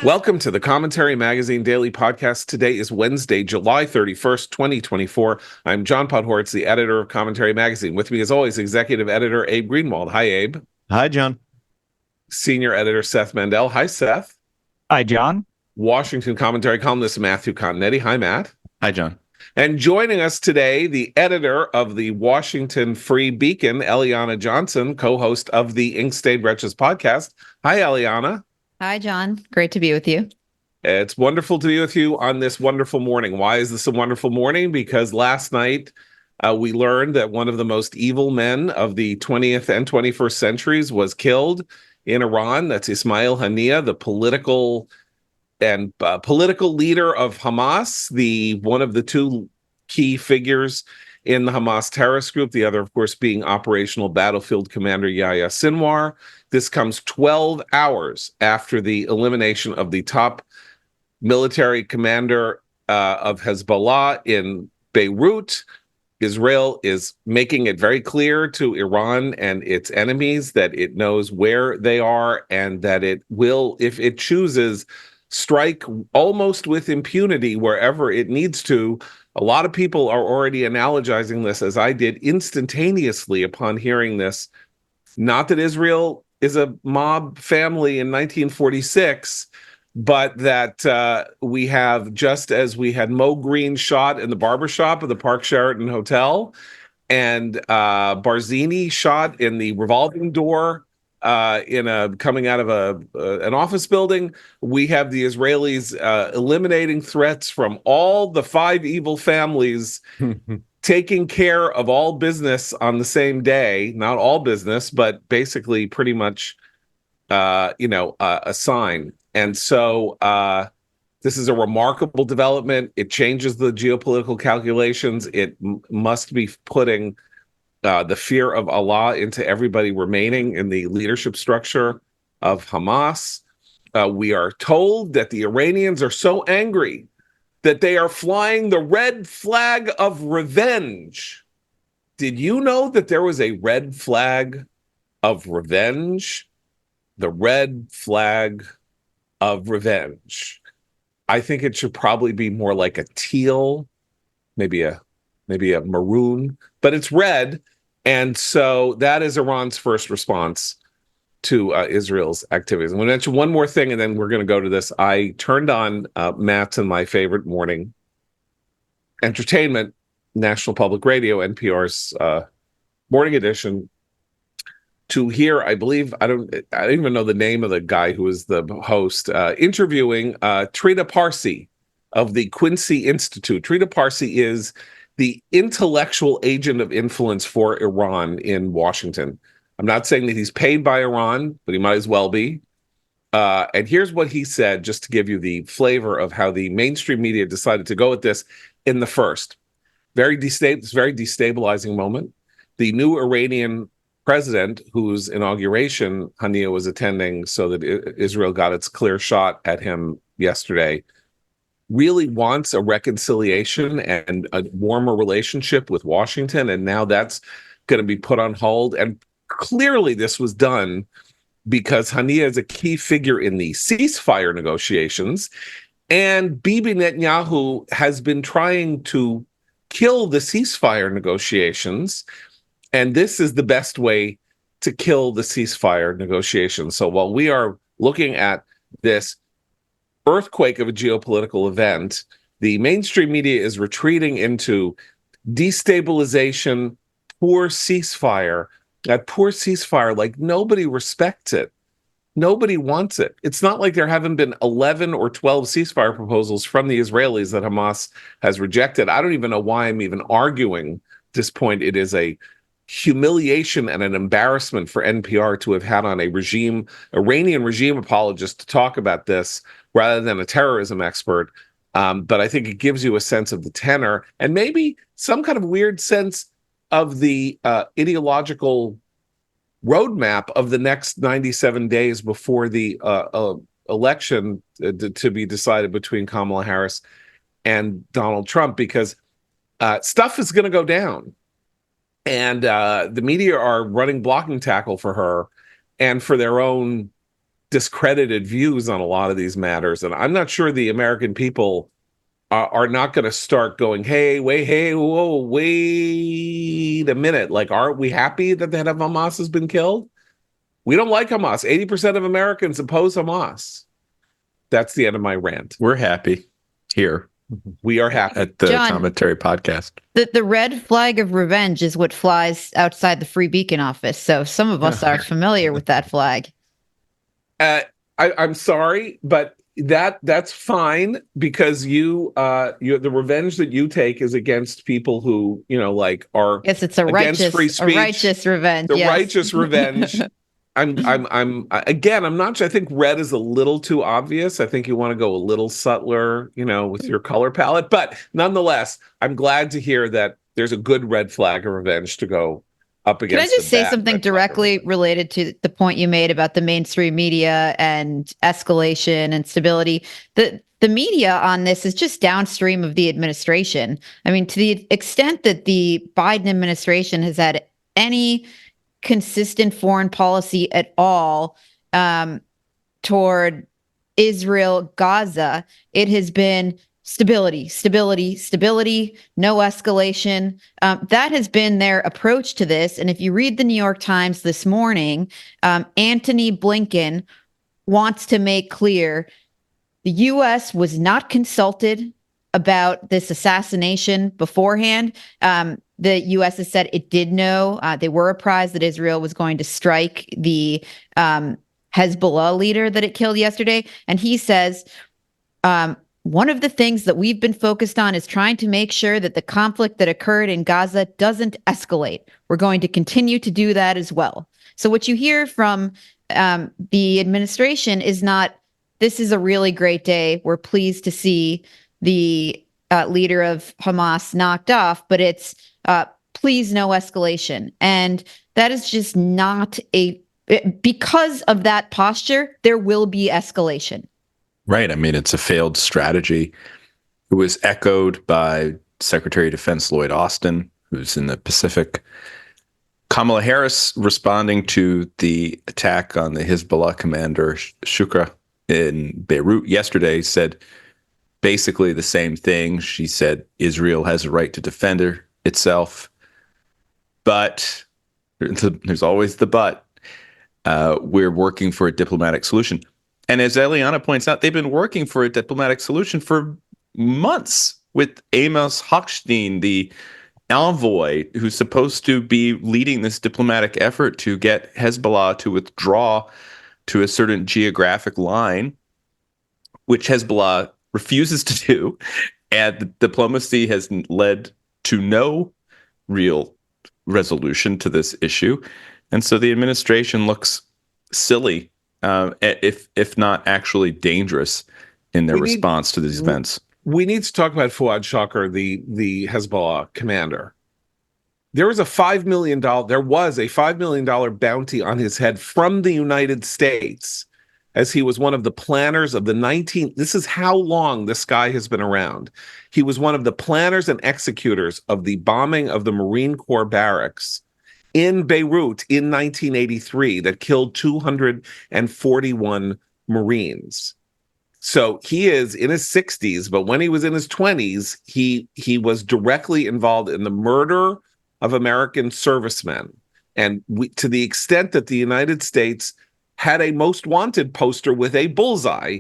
Welcome to the Commentary Magazine Daily Podcast. Today is Wednesday, July 31st, 2024. I'm John Podhoretz, the editor of Commentary Magazine. With me, as always, executive editor Abe Greenwald. Hi, Abe. Hi, John. Senior editor Seth Mandel. Hi, Seth. Hi, John. Washington commentary columnist Matthew Continetti. Hi, Matt. Hi, John. And joining us today, the editor of the Washington Free Beacon, Eliana Johnson, co-host of the Ink Stained Wretches podcast. Hi, Eliana. Hi, John. Great to be with you. It's wonderful to be with you on this wonderful morning. Why is this a wonderful morning? Because last night we learned that one of the most evil men of the 20th and 21st centuries was killed in Iran. That's Ismail Haniyeh, the political leader of Hamas, one of the two key figures in the Hamas terrorist group, the other, of course, being operational battlefield commander Yahya Sinwar. This comes 12 hours after the elimination of the top military commander of Hezbollah in Beirut. Israel is making it very clear to Iran and its enemies that it knows where they are and that it will, if it chooses, strike almost with impunity wherever it needs to. A lot of people are already analogizing this, as I did, instantaneously upon hearing this. Not that Israel is a mob family in 1946, but that we have, just as we had Mo Green shot in the barbershop of the Park Sheraton Hotel, and Barzini shot in the revolving door coming out of an office building. We have the Israelis eliminating threats from all the five evil families, taking care of all business on the same day. Not all business, but basically pretty much, a sign. And so this is a remarkable development. It changes the geopolitical calculations. It must be putting the fear of Allah into everybody remaining in the leadership structure of Hamas. We are told that the Iranians are so angry that they are flying the red flag of revenge. Did you know that there was a red flag of revenge? The red flag of revenge. I think it should probably be more like a teal, maybe a maroon, but it's red. And so that is Iran's first response to Israel's activities. I'm going to mention one more thing, and then we're going to go to this. I turned on Matt's and my favorite morning entertainment, National Public Radio, NPR's morning edition, to hear, I believe, I don't even know the name of the guy who was the host, interviewing Trina Parsi of the Quincy Institute. Trina Parsi is the intellectual agent of influence for Iran in Washington. I'm not saying that he's paid by Iran, but he might as well be. And here's what he said, just to give you the flavor of how the mainstream media decided to go with this in the first. Very destabilizing moment. The new Iranian president, whose inauguration Haniyeh was attending so that Israel got its clear shot at him yesterday, really wants a reconciliation and a warmer relationship with Washington, and now that's going to be put on hold. And clearly this was done because Haniyeh is a key figure in the ceasefire negotiations, and Bibi Netanyahu has been trying to kill the ceasefire negotiations, and this is the best way to kill the ceasefire negotiations. So while we are looking at this earthquake of a geopolitical event, the mainstream media is retreating into destabilization, poor ceasefire. That poor ceasefire, like, nobody respects it. Nobody wants it. It's not like there haven't been 11 or 12 ceasefire proposals from the Israelis that Hamas has rejected. I don't even know why I'm even arguing at this point. It is a humiliation and an embarrassment for NPR to have had on a Iranian regime apologist to talk about this rather than a terrorism expert. But I think it gives you a sense of the tenor and maybe some kind of weird sense of the ideological roadmap of the next 97 days before the election to be decided between Kamala Harris and Donald Trump, because stuff is going to go down. And the media are running blocking tackle for her and for their own discredited views on a lot of these matters. And I'm not sure the American people are not going to start going, hey, whoa, wait a minute. Like, aren't we happy that the head of Hamas has been killed? We don't like Hamas. 80% of Americans oppose Hamas. That's the end of my rant. We're happy here. We are happy. At the John, Commentary Podcast. The red flag of revenge is what flies outside the Free Beacon office. So some of us are familiar with that flag. I'm sorry, but that's fine, because you the revenge that you take is against people who, like, are Yes, it's a against free speech. righteous revenge. The yes. righteous revenge. I'm not sure. I think red is a little too obvious. I think you want to go a little subtler, with your color palette. But nonetheless, I'm glad to hear that there's a good red flag of revenge to go up against. Can I just say something directly related to the point you made about the mainstream media and escalation and stability? The media on this is just downstream of the administration. I mean, to the extent that the Biden administration has had any consistent foreign policy at all toward Israel, Gaza, it has been stability, no escalation. That has been their approach to this. And if you read the New York Times this morning, Antony Blinken wants to make clear the U.S. was not consulted about this assassination beforehand. The U.S. has said it did know. They were apprised that Israel was going to strike the Hezbollah leader that it killed yesterday. And he says, one of the things that we've been focused on is trying to make sure that the conflict that occurred in Gaza doesn't escalate. We're going to continue to do that as well. So what you hear from the administration is not, this is a really great day. We're pleased to see the leader of Hamas knocked off, but it's please no escalation. And that is just not because of that posture, there will be escalation. Right. I mean, it's a failed strategy. It was echoed by Secretary of Defense Lloyd Austin, who's in the Pacific. Kamala Harris, responding to the attack on the Hezbollah commander Shukra in Beirut yesterday, said basically the same thing. She said Israel has a right to defend itself, but there's always the but. We're working for a diplomatic solution. And as Eliana points out, they've been working for a diplomatic solution for months with Amos Hochstein, the envoy who's supposed to be leading this diplomatic effort to get Hezbollah to withdraw to a certain geographic line, which Hezbollah refuses to do. And the diplomacy has led to no real resolution to this issue. And so the administration looks silly, if not actually dangerous in their response to these events. We need to talk about Fuad Shakir, the Hezbollah commander. There was a $5 million bounty on his head from the United States, as he was one of the planners of this is how long this guy has been around. He was one of the planners and executors of the bombing of the Marine Corps barracks in Beirut in 1983 that killed 241 Marines. So he is in his 60s, but when he was in his 20s, he was directly involved in the murder of American servicemen. And to the extent that the United States had a most wanted poster with a bullseye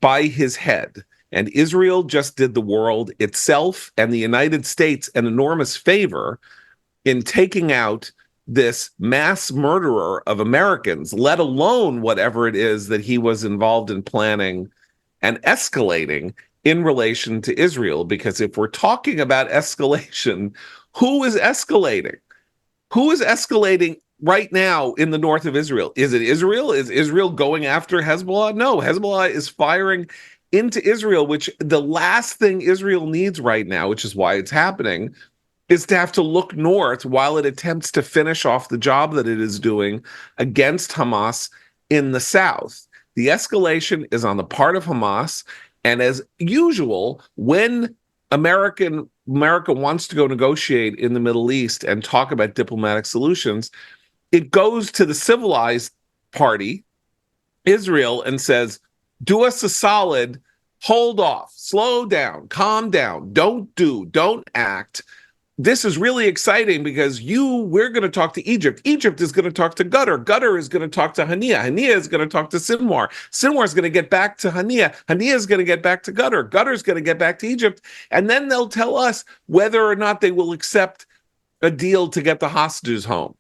by his head. And Israel just did the world itself and the United States an enormous favor in taking out this mass murderer of Americans, let alone whatever it is that he was involved in planning and escalating in relation to Israel. Because if we're talking about escalation, who is escalating? Who is escalating right now in the north of Israel? Is it Israel? Is Israel going after Hezbollah? No, Hezbollah is firing into Israel, which the last thing Israel needs right now, which is why it's happening, is to have to look north while it attempts to finish off the job that it is doing against Hamas in the south. The escalation is on the part of Hamas. And as usual, when America wants to go negotiate in the Middle East and talk about diplomatic solutions, it goes to the civilized party Israel and says, do us a solid, hold off, slow down, calm down, don't act. This is really exciting because we're going to talk to Egypt. Egypt is going to talk to Qatar. Qatar is going to talk to Haniyeh. Haniyeh is going to talk to Sinwar. Sinwar is going to get back to Haniyeh. Haniyeh is going to get back to Qatar. Qatar is going to get back to Egypt. And then they'll tell us whether or not they will accept a deal to get the hostages home.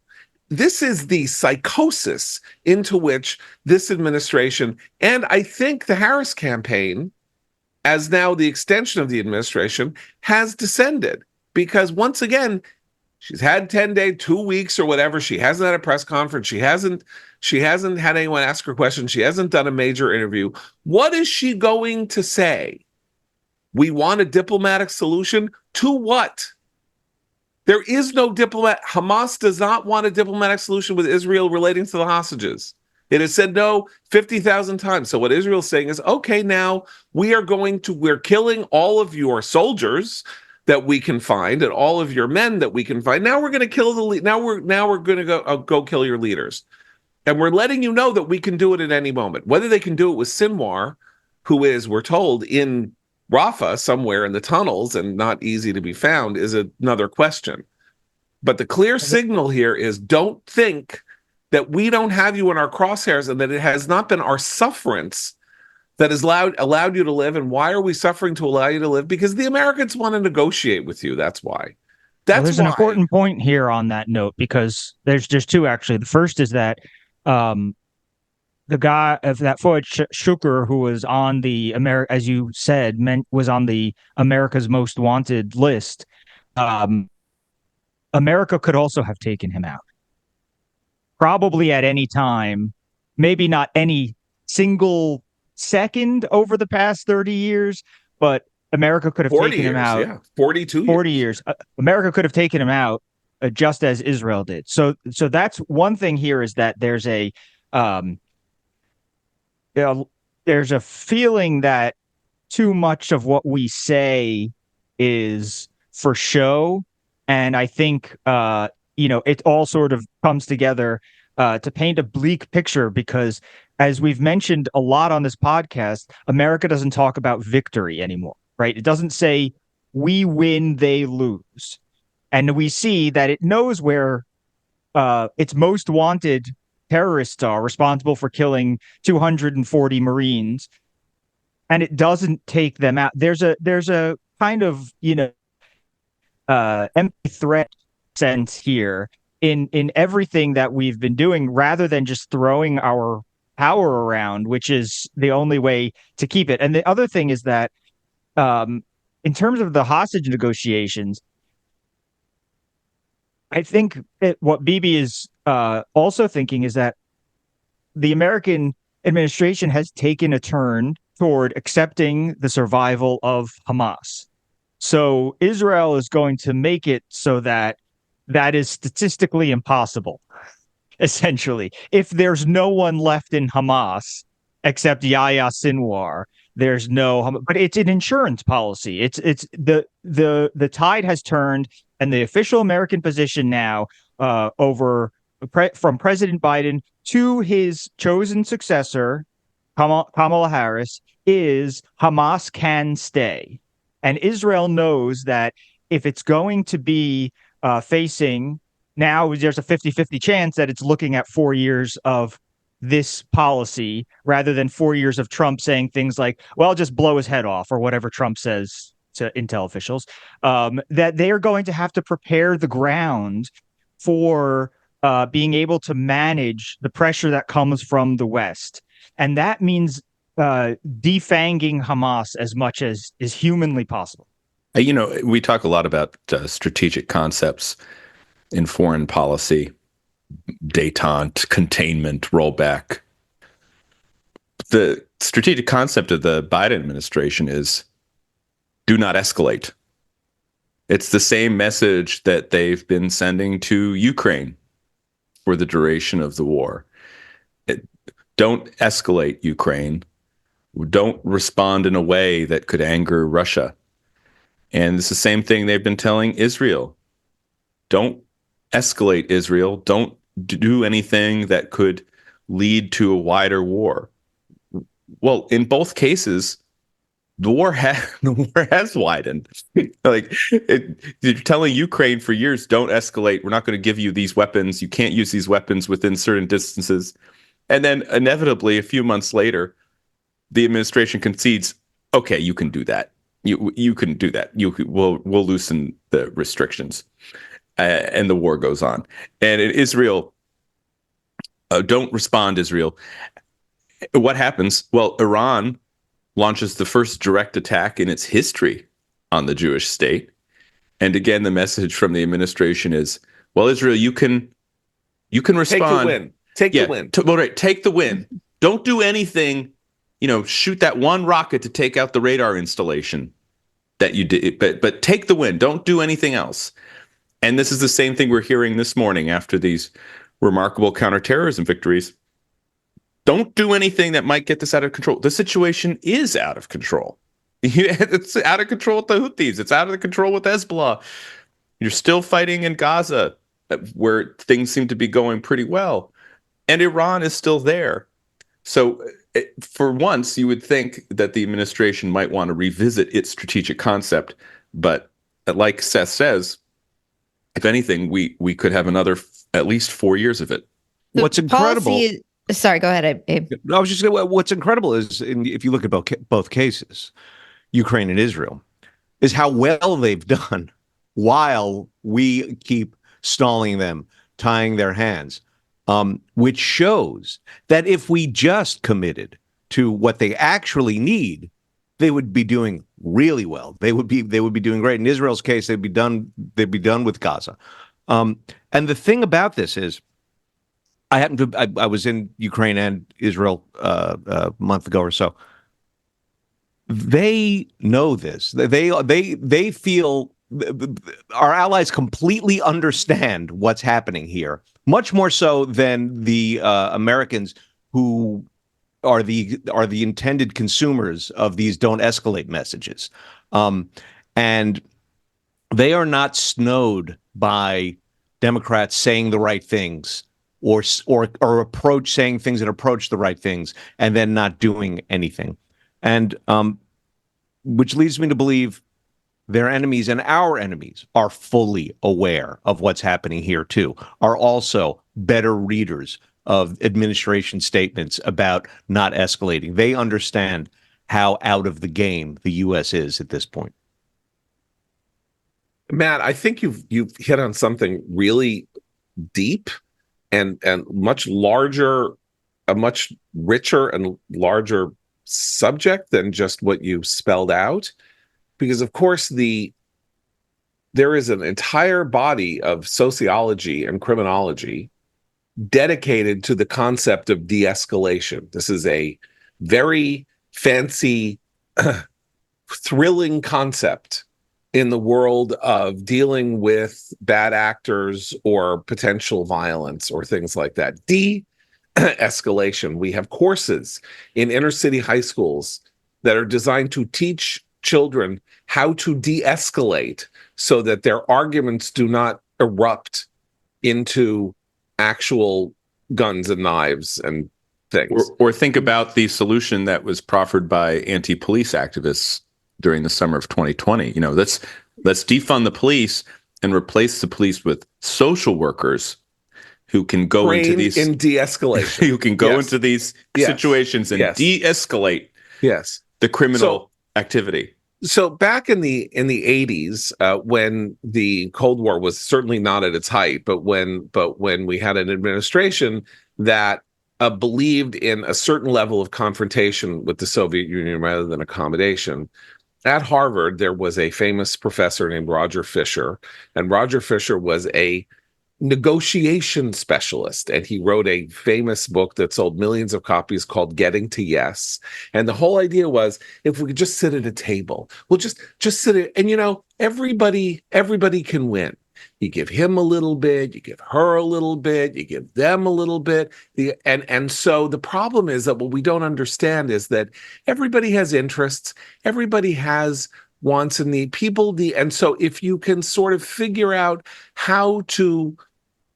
This is the psychosis into which this administration, and I think the Harris campaign, as now the extension of the administration, has descended. Because once again, she's had 10 days, 2 weeks or whatever. She hasn't had a press conference. She hasn't had anyone ask her questions. She hasn't done a major interview. What is she going to say? We want a diplomatic solution to what? There is no Hamas does not want a diplomatic solution with Israel relating to the hostages. It has said no 50,000 times. So what Israel's saying is, okay, now we're killing all of your soldiers that we can find and all of your men that we can find. Now we're going to kill now we're going to go kill your leaders. And we're letting you know that we can do it at any moment. Whether they can do it with Sinwar, who is, we're told, in Rafah, somewhere in the tunnels and not easy to be found, is another question. But the clear signal here is, don't think that we don't have you in our crosshairs and that it has not been our sufferance that has allowed you to live. And why are we suffering to allow you to live? Because the Americans want to negotiate with you. That's why. There's an important point here on that note, because there's two, actually. The first is that the guy of that Fouad Shukr, who was on the as you said, was on the America's Most Wanted list. America could also have taken him out, probably at any time, maybe not any single second over the past 30 years, but America could have taken him out. Yeah, 42 years. America could have taken him out just as Israel did. So that's one thing here, is that there's a feeling that too much of what we say is for show. And I think, it all sort of comes together to paint a bleak picture, because as we've mentioned a lot on this podcast, America doesn't talk about victory anymore, right? It doesn't say we win, they lose. And we see that it knows where its most wanted terrorists are responsible for killing 240 Marines, and it doesn't take them out. There's a kind of, empty threat sense here in everything that we've been doing, rather than just throwing our power around, which is the only way to keep it. And the other thing is that in terms of the hostage negotiations, I think what Bibi is also thinking is that the American administration has taken a turn toward accepting the survival of Hamas. So Israel is going to make it so that is statistically impossible, essentially. If there's no one left in Hamas except Yahya Sinwar, there's no. But it's an insurance policy. It's the tide has turned, and the official American position now from President Biden to his chosen successor, Kamala Harris, is Hamas can stay. And Israel knows that if it's going to be facing, now there's a 50-50 chance that it's looking at 4 years of this policy rather than 4 years of Trump saying things like, well, just blow his head off, or whatever Trump says to intel officials, that they are going to have to prepare the ground for being able to manage the pressure that comes from the West. And that means defanging Hamas as much as is humanly possible. We talk a lot about strategic concepts in foreign policy, détente, containment, rollback. The strategic concept of the Biden administration is do not escalate. It's the same message that they've been sending to Ukraine for the duration of the war. Don't escalate Ukraine. Don't respond in a way that could anger Russia. And it's the same thing they've been telling Israel. Don't escalate Israel. Don't do anything that could lead to a wider war. Well, in both cases, the war has widened. You're telling Ukraine for years, don't escalate. We're not going to give you these weapons. You can't use these weapons within certain distances. And then inevitably, a few months later, the administration concedes, okay, you can do that. You can do that. We'll loosen the restrictions, and the war goes on. And in Israel, don't respond, Israel. What happens? Well, Iran launches the first direct attack in its history on the Jewish state. And again, the message from the administration is, well, Israel, you can respond. Take the win. Take the win. Take the win. Don't do anything, shoot that one rocket to take out the radar installation that you did, but take the win. Don't do anything else. And this is the same thing we're hearing this morning after these remarkable counterterrorism victories. Don't do anything that might get this out of control. The situation is out of control. It's out of control with the Houthis. It's out of control with Hezbollah. You're still fighting in Gaza, where things seem to be going pretty well. And Iran is still there. So for once, you would think that the administration might want to revisit its strategic concept. But like Seth says, if anything, we could have another at least 4 years of it. What's incredible... Sorry, go ahead, Abe. I was just going to, what's incredible is, if you look at both cases, Ukraine and Israel, is how well they've done while we keep stalling them, tying their hands, which shows that if we just committed to what they actually need, they would be doing really well. They would be doing great. In Israel's case, they'd be done with Gaza. And the thing about this is, I was in Ukraine and Israel a month ago or so. They know this. They feel our allies completely understand what's happening here, much more so than the Americans, who are the intended consumers of these "don't escalate" messages, and they are not snowed by Democrats saying the right things, or saying things that approach the right things and then not doing anything. And which leads me to believe their enemies and our enemies are fully aware of what's happening here too, are also better readers of administration statements about not escalating. They understand how out of the game the U.S. is at this point. Matt, I think you've hit on something really deep and much larger, a much richer and larger subject than just what you spelled out. Because of course there is an entire body of sociology and criminology dedicated to the concept of de-escalation. This is a very fancy, thrilling concept in the world of dealing with bad actors or potential violence or things like that. De-escalation. We have courses in inner city high schools that are designed to teach children how to de-escalate so that their arguments do not erupt into actual guns and knives and things. Or think about the solution that was proffered by anti-police activists during the summer of 2020. Let's defund the police and replace the police with social workers who can go into these in de-escalation, who can go into these situations and de-escalate the criminal activity. So back in the 80s, when the Cold War was certainly not at its height, but when we had an administration that believed in a certain level of confrontation with the Soviet Union rather than accommodation. At Harvard, there was a famous professor named Roger Fisher, and Roger Fisher was a negotiation specialist, and he wrote a famous book that sold millions of copies called Getting to Yes. And the whole idea was, if we could just sit at a table, we'll just sit at, and everybody can win. You give him a little bit, you give her a little bit, you give them a little bit. And so the problem is that what we don't understand is that everybody has interests, everybody has wants and needs, and so if you can sort of figure out how to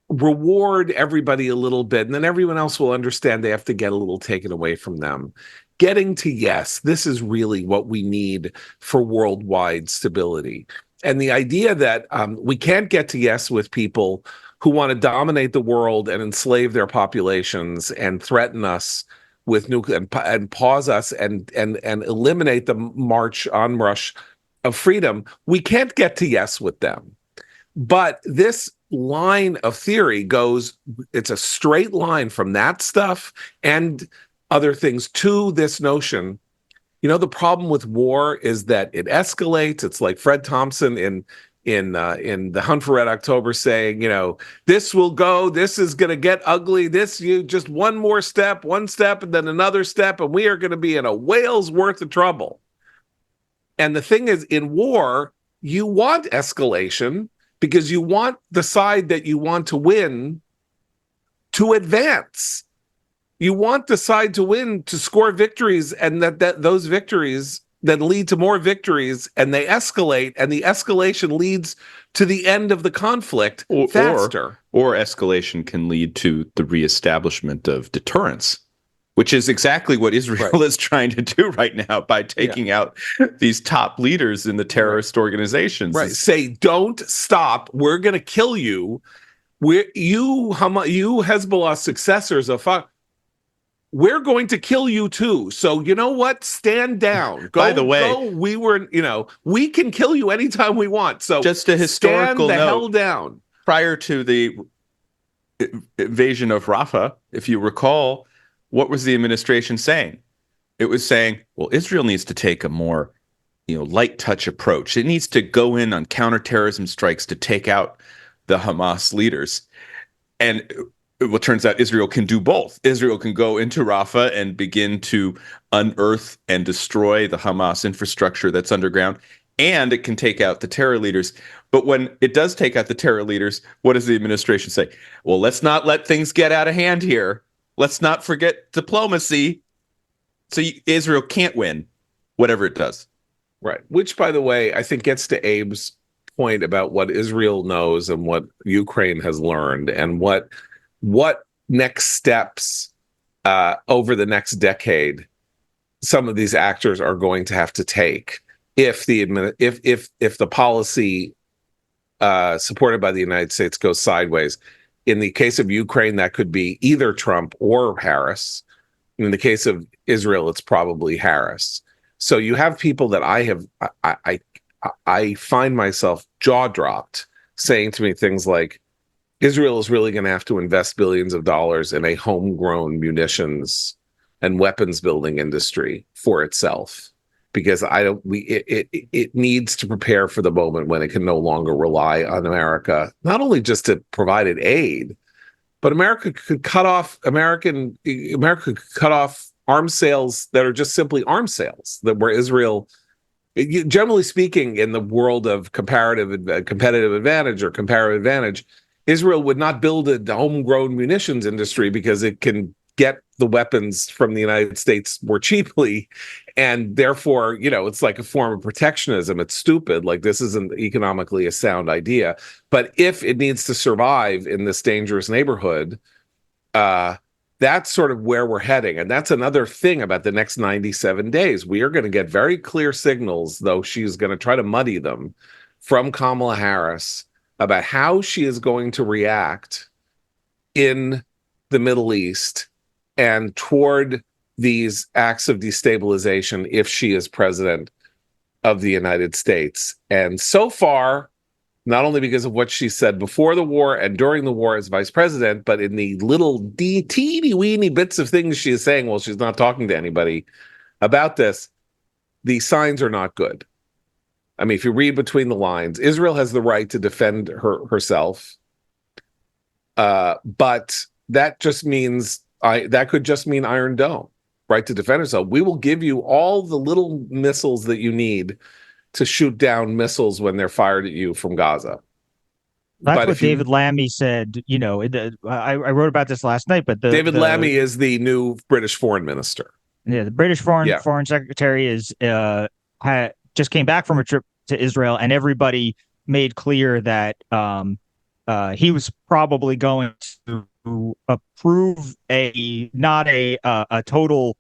reward everybody a little bit, and then everyone else will understand they have to get a little taken away from them. getting to yes, this is really what we need for worldwide stability. And the idea that we can't get to yes with people who want to dominate the world and enslave their populations and threaten us with nuclear and pause us and eliminate the onrush of freedom. We can't get to yes with them. But this line of theory goes, it's a straight line from that stuff and other things to this notion. You know, the problem with war is that it escalates. It's like Fred Thompson in The Hunt for Red October saying, you know, this will go, this is going to get ugly. You just one more step, one step, and then another step, and we are going to be in a whale's worth of trouble. And the thing is, in war, you want escalation because you want the side that you want to win to advance. You want the side to win, to score victories, and that those victories then lead to more victories, and they escalate, and the escalation leads to the end of the conflict faster. Or escalation can lead to the reestablishment of deterrence, which is exactly what Israel is trying to do right now by taking out these top leaders in the terrorist organizations. Right. Say, don't stop. We're going to kill you. You Hezbollah successors of we're going to kill you too. So you know what? Stand down. By the way, we can kill you anytime we want. So just a historical stand the note, hell down. Prior to the invasion of Rafah, if you recall, what was the administration saying? It was saying, well, Israel needs to take a more, light touch approach. It needs to go in on counterterrorism strikes to take out the Hamas leaders. And well, it turns out Israel can do both. Israel can go into Rafah and begin to unearth and destroy the Hamas infrastructure that's underground, and it can take out the terror leaders. But when it does take out the terror leaders, what does the administration say? Well, let's not let things get out of hand here. Let's not forget diplomacy. So Israel can't win, whatever it does. Right. Which, by the way, I think gets to Abe's point about what Israel knows and what Ukraine has learned and what next steps over the next decade some of these actors are going to have to take if the policy supported by the United States goes sideways. In the case of Ukraine, that could be either Trump or Harris. In the case of Israel, it's probably Harris. So you have people that I find myself jaw dropped saying to me things like, Israel is really going to have to invest billions of dollars in a homegrown munitions and weapons building industry for itself, because it needs to prepare for the moment when it can no longer rely on America, not only just to provide it aid, but America could cut off arms sales that are just simply arms sales, that where Israel, generally speaking, in the world of competitive advantage, Israel would not build a homegrown munitions industry because it can get the weapons from the United States more cheaply. And therefore, it's like a form of protectionism. It's stupid. Like, this isn't economically a sound idea. But if it needs to survive in this dangerous neighborhood, that's sort of where we're heading. And that's another thing about the next 97 days. We are going to get very clear signals, though she's going to try to muddy them, from Kamala Harris about how she is going to react in the Middle East and toward these acts of destabilization if she is president of the United States. And so far, not only because of what she said before the war and during the war as vice president, but in the little teeny-weeny bits of things she is saying while she's not talking to anybody about this, the signs are not good. I mean, if you read between the lines, Israel has the right to defend herself, but that just means that could just mean Iron Dome, right, to defend herself. We will give you all the little missiles that you need to shoot down missiles when they're fired at you from Gaza. That's what David Lammy said. I wrote about this last night, but David Lammy is the new British foreign minister. Yeah, the British foreign secretary just came back from a trip to Israel, and everybody made clear that he was probably going to approve not a total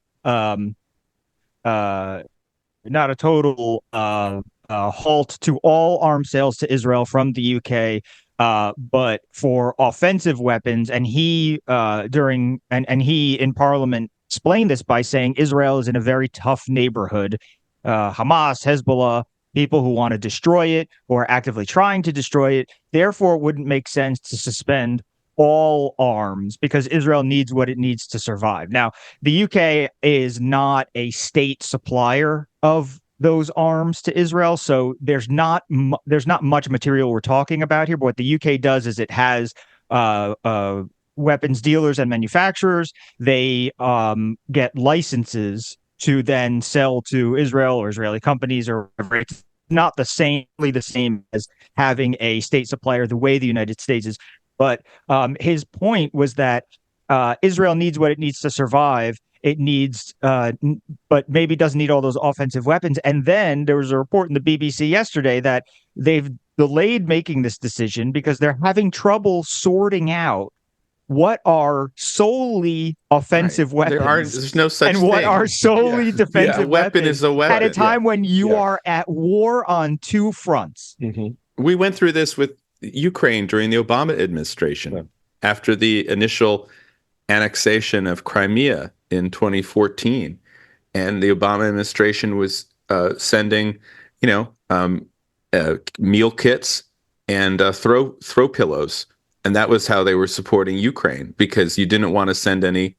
not a total halt to all arms sales to Israel from the UK, but for offensive weapons. And he he in Parliament explained this by saying Israel is in a very tough neighborhood. Hamas, Hezbollah, people who want to destroy it or are actively trying to destroy it. Therefore, it wouldn't make sense to suspend all arms because Israel needs what it needs to survive. Now, the UK is not a state supplier of those arms to Israel, so there's not much material we're talking about here. But what the UK does is it has weapons dealers and manufacturers. They get licenses to then sell to Israel or Israeli companies or whatever. It's not the same as having a state supplier the way the United States is. But his point was that Israel needs what it needs to survive. It needs, but maybe doesn't need all those offensive weapons. And then there was a report in the BBC yesterday that they've delayed making this decision because they're having trouble sorting out what are solely offensive weapons. There's no such and thing. what are solely defensive a weapon weapons is a weapon. at a time when you are at war on two fronts. We went through this with Ukraine during the Obama administration after the initial annexation of Crimea in 2014, and the Obama administration was sending, meal kits and throw pillows, and that was how they were supporting Ukraine because you didn't want to send any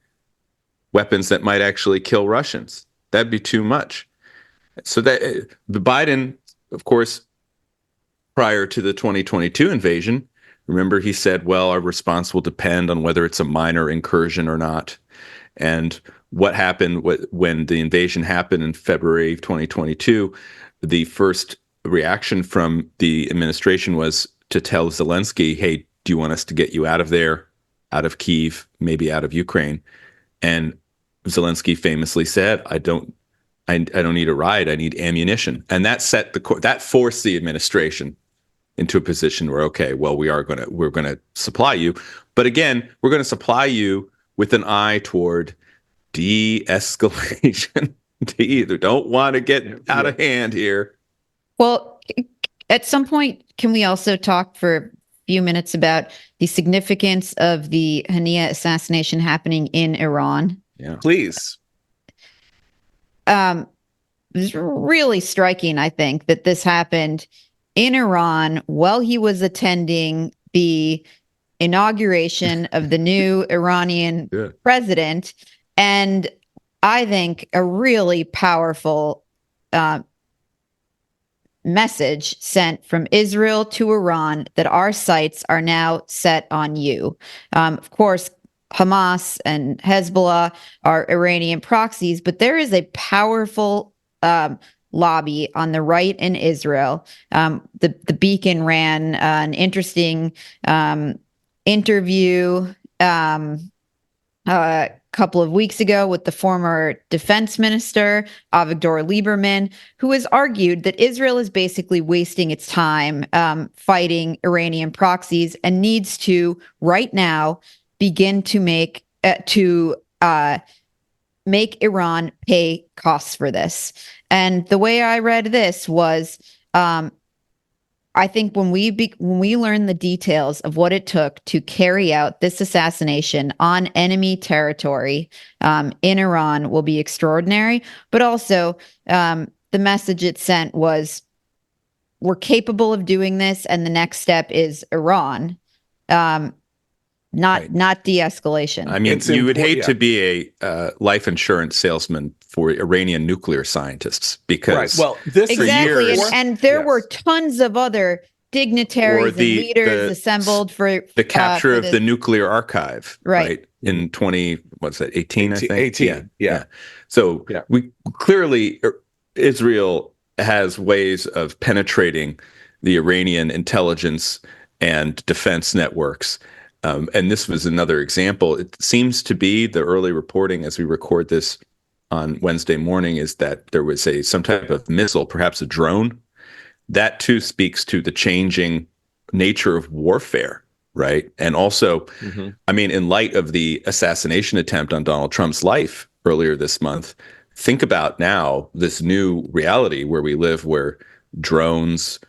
weapons that might actually kill Russians. That'd be too much. So that Biden, of course, prior to the 2022 invasion, remember he said, well, our response will depend on whether it's a minor incursion or not. And what happened when the invasion happened in February of 2022, the first reaction from the administration was to tell Zelensky, hey, do you want us to get you out of there, out of Kyiv, maybe out of Ukraine? And Zelensky famously said, I don't need a ride, I need ammunition. And that that forced the administration into a position where, okay, well, we're going to supply you. But again, we're going to supply you with an eye toward de-escalation. You don't want to get out of hand here. Well, at some point, can we also talk for a few minutes about the significance of the Haniyeh assassination happening in Iran? Yeah, please. It's really striking, I think, that this happened in Iran while he was attending the inauguration of the new Iranian president. And I think a really powerful message sent from Israel to Iran that our sights are now set on you. Of course, Hamas and Hezbollah are Iranian proxies, but there is a powerful lobby on the right in Israel. The Beacon ran an interesting interview a couple of weeks ago with the former defense minister, Avigdor Lieberman, who has argued that Israel is basically wasting its time fighting Iranian proxies and needs to, right now, begin to make Iran pay costs for this. And the way I read this was, I think when we learn the details of what it took to carry out this assassination on enemy territory in Iran will be extraordinary. But also, the message it sent was, we're capable of doing this, and the next step is Iran. Not de-escalation. I mean, you would hate to be a life insurance salesman for Iranian nuclear scientists because this exactly, and there were tons of other dignitaries and leaders assembled for the capture of the nuclear archive, right? In 18, I think. 18, yeah. So we clearly, Israel has ways of penetrating the Iranian intelligence and defense networks. And this was another example. It seems to be the early reporting as we record this on Wednesday morning is that there was some type of missile, perhaps a drone. That too speaks to the changing nature of warfare, right? And also, I mean, in light of the assassination attempt on Donald Trump's life earlier this month, think about now this new reality where we live, where drones,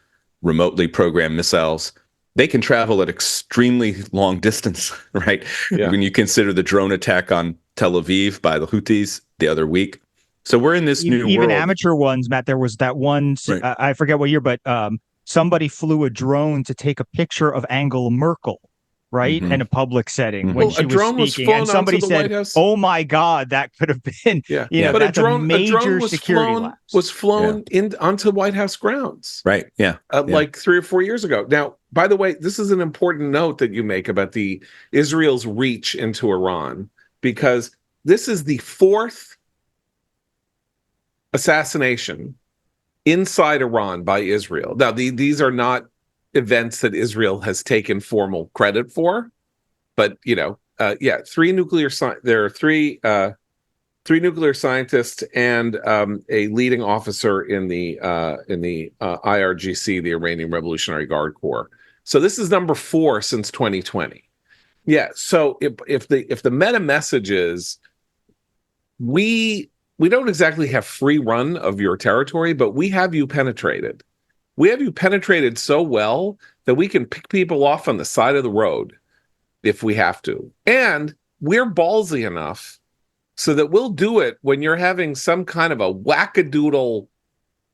remotely programmed missiles, they can travel at extremely long distance, right? Yeah. When you consider the drone attack on Tel Aviv by the Houthis the other week. So we're in this new Even world. amateur ones, Matt. There was that one. Right. I forget what year, but somebody flew a drone to take a picture of Angela Merkel, right, Mhm. in a public setting Mhm. when Well, she a was drone was speaking, flown and somebody onto the said, White House. "Oh my God, that could have been." Yeah, You know, but that's a drone major was security flown lapse. in onto White House grounds, Right. Yeah. Yeah. like 3 or 4 years ago. Now, by the way, this is an important note that you make about the Israel's reach into Iran, because this is the 4th assassination inside Iran by Israel. Now, these are not events that Israel has taken formal credit for, but yeah, there are three nuclear scientists and a leading officer in the IRGC, the Iranian Revolutionary Guard Corps. So this is number 4 since 2020. Yeah. So if the meta message is we don't exactly have free run of your territory, but we have you penetrated. We have you penetrated so well that we can pick people off on the side of the road if we have to. And we're ballsy enough so that we'll do it when you're having some kind of a wackadoodle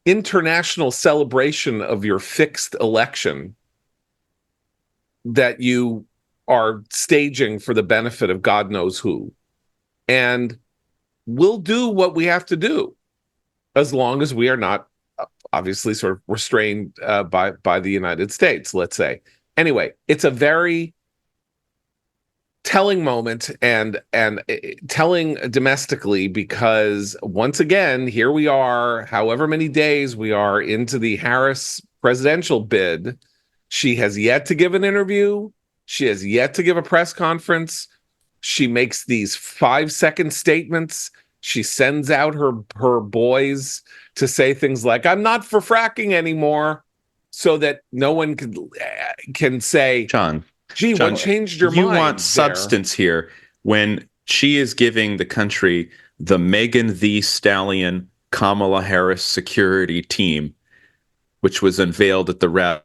international celebration of your fixed election that you are staging for the benefit of God knows who. And we'll do what we have to do, as long as we are not obviously sort of restrained by the United States, let's say. Anyway, it's a very telling moment and telling domestically, because once again, here we are, however many days we are into the Harris presidential bid. She has yet to give an interview. She has yet to give a press conference. She makes these 5-second statements. She sends out her boys to say things like, "I'm not for fracking anymore," so that no one can say, John, "Gee, what changed your you mind?" want substance here when she is giving the country the Megan Thee Stallion Kamala Harris security team, which was unveiled at the rally.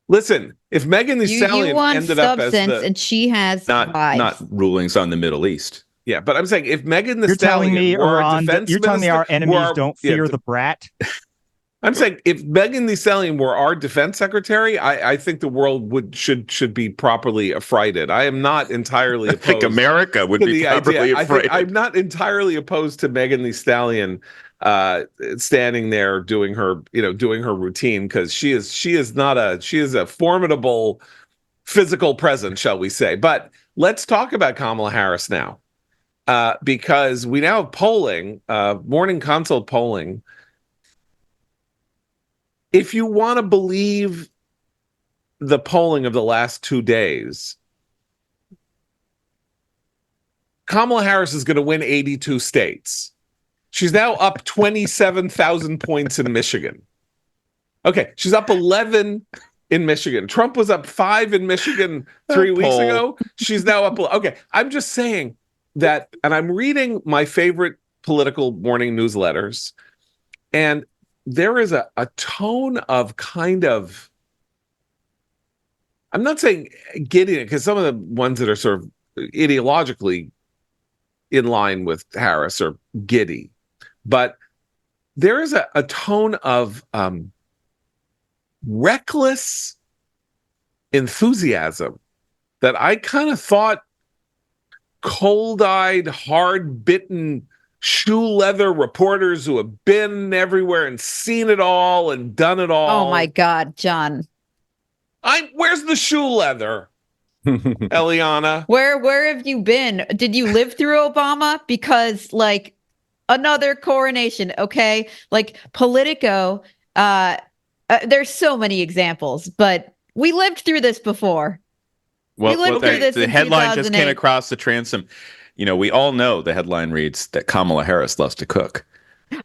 Listen, if Megan Thee Stallion you want ended up as substance, and she has not vibes. rulings on the Middle East. Yeah, but I'm saying if Megan Thee You're telling Stallion me, were our Iran, defense you're telling me minister, our enemies don't fear the brat? I'm saying if Megan Thee Stallion were our defense secretary, I think the world should be properly affrighted. I am not entirely I opposed. think America would to be the properly idea. afraid. I'm not entirely opposed to Megan Thee Stallion standing there doing her routine, because she is a formidable physical presence, shall we say. But let's talk about Kamala Harris now, because we now have polling, morning consult polling. If you want to believe the polling of the last 2 days, Kamala Harris is going to win 82 states. She's now up 27,000 points in Michigan. Okay, she's up 11 in Michigan. Trump was up 5 in Michigan 3 weeks ago. She's now up. Okay, I'm just saying that, and I'm reading my favorite political morning newsletters, and there is a tone of kind of, I'm not saying giddiness, because some of the ones that are sort of ideologically in line with Harris are giddy, but there is a tone of reckless enthusiasm that I kind of thought cold-eyed, hard-bitten, shoe leather reporters who have been everywhere and seen it all and done it all. Oh my God, John. Where's the shoe leather, Eliana? Where have you been? Did you live through Obama? Because like another coronation, okay? Like Politico, there's so many examples, but we lived through this before. Well, we lived through this the in headline just came 2008. across the transom. We all know the headline reads that Kamala Harris loves to cook.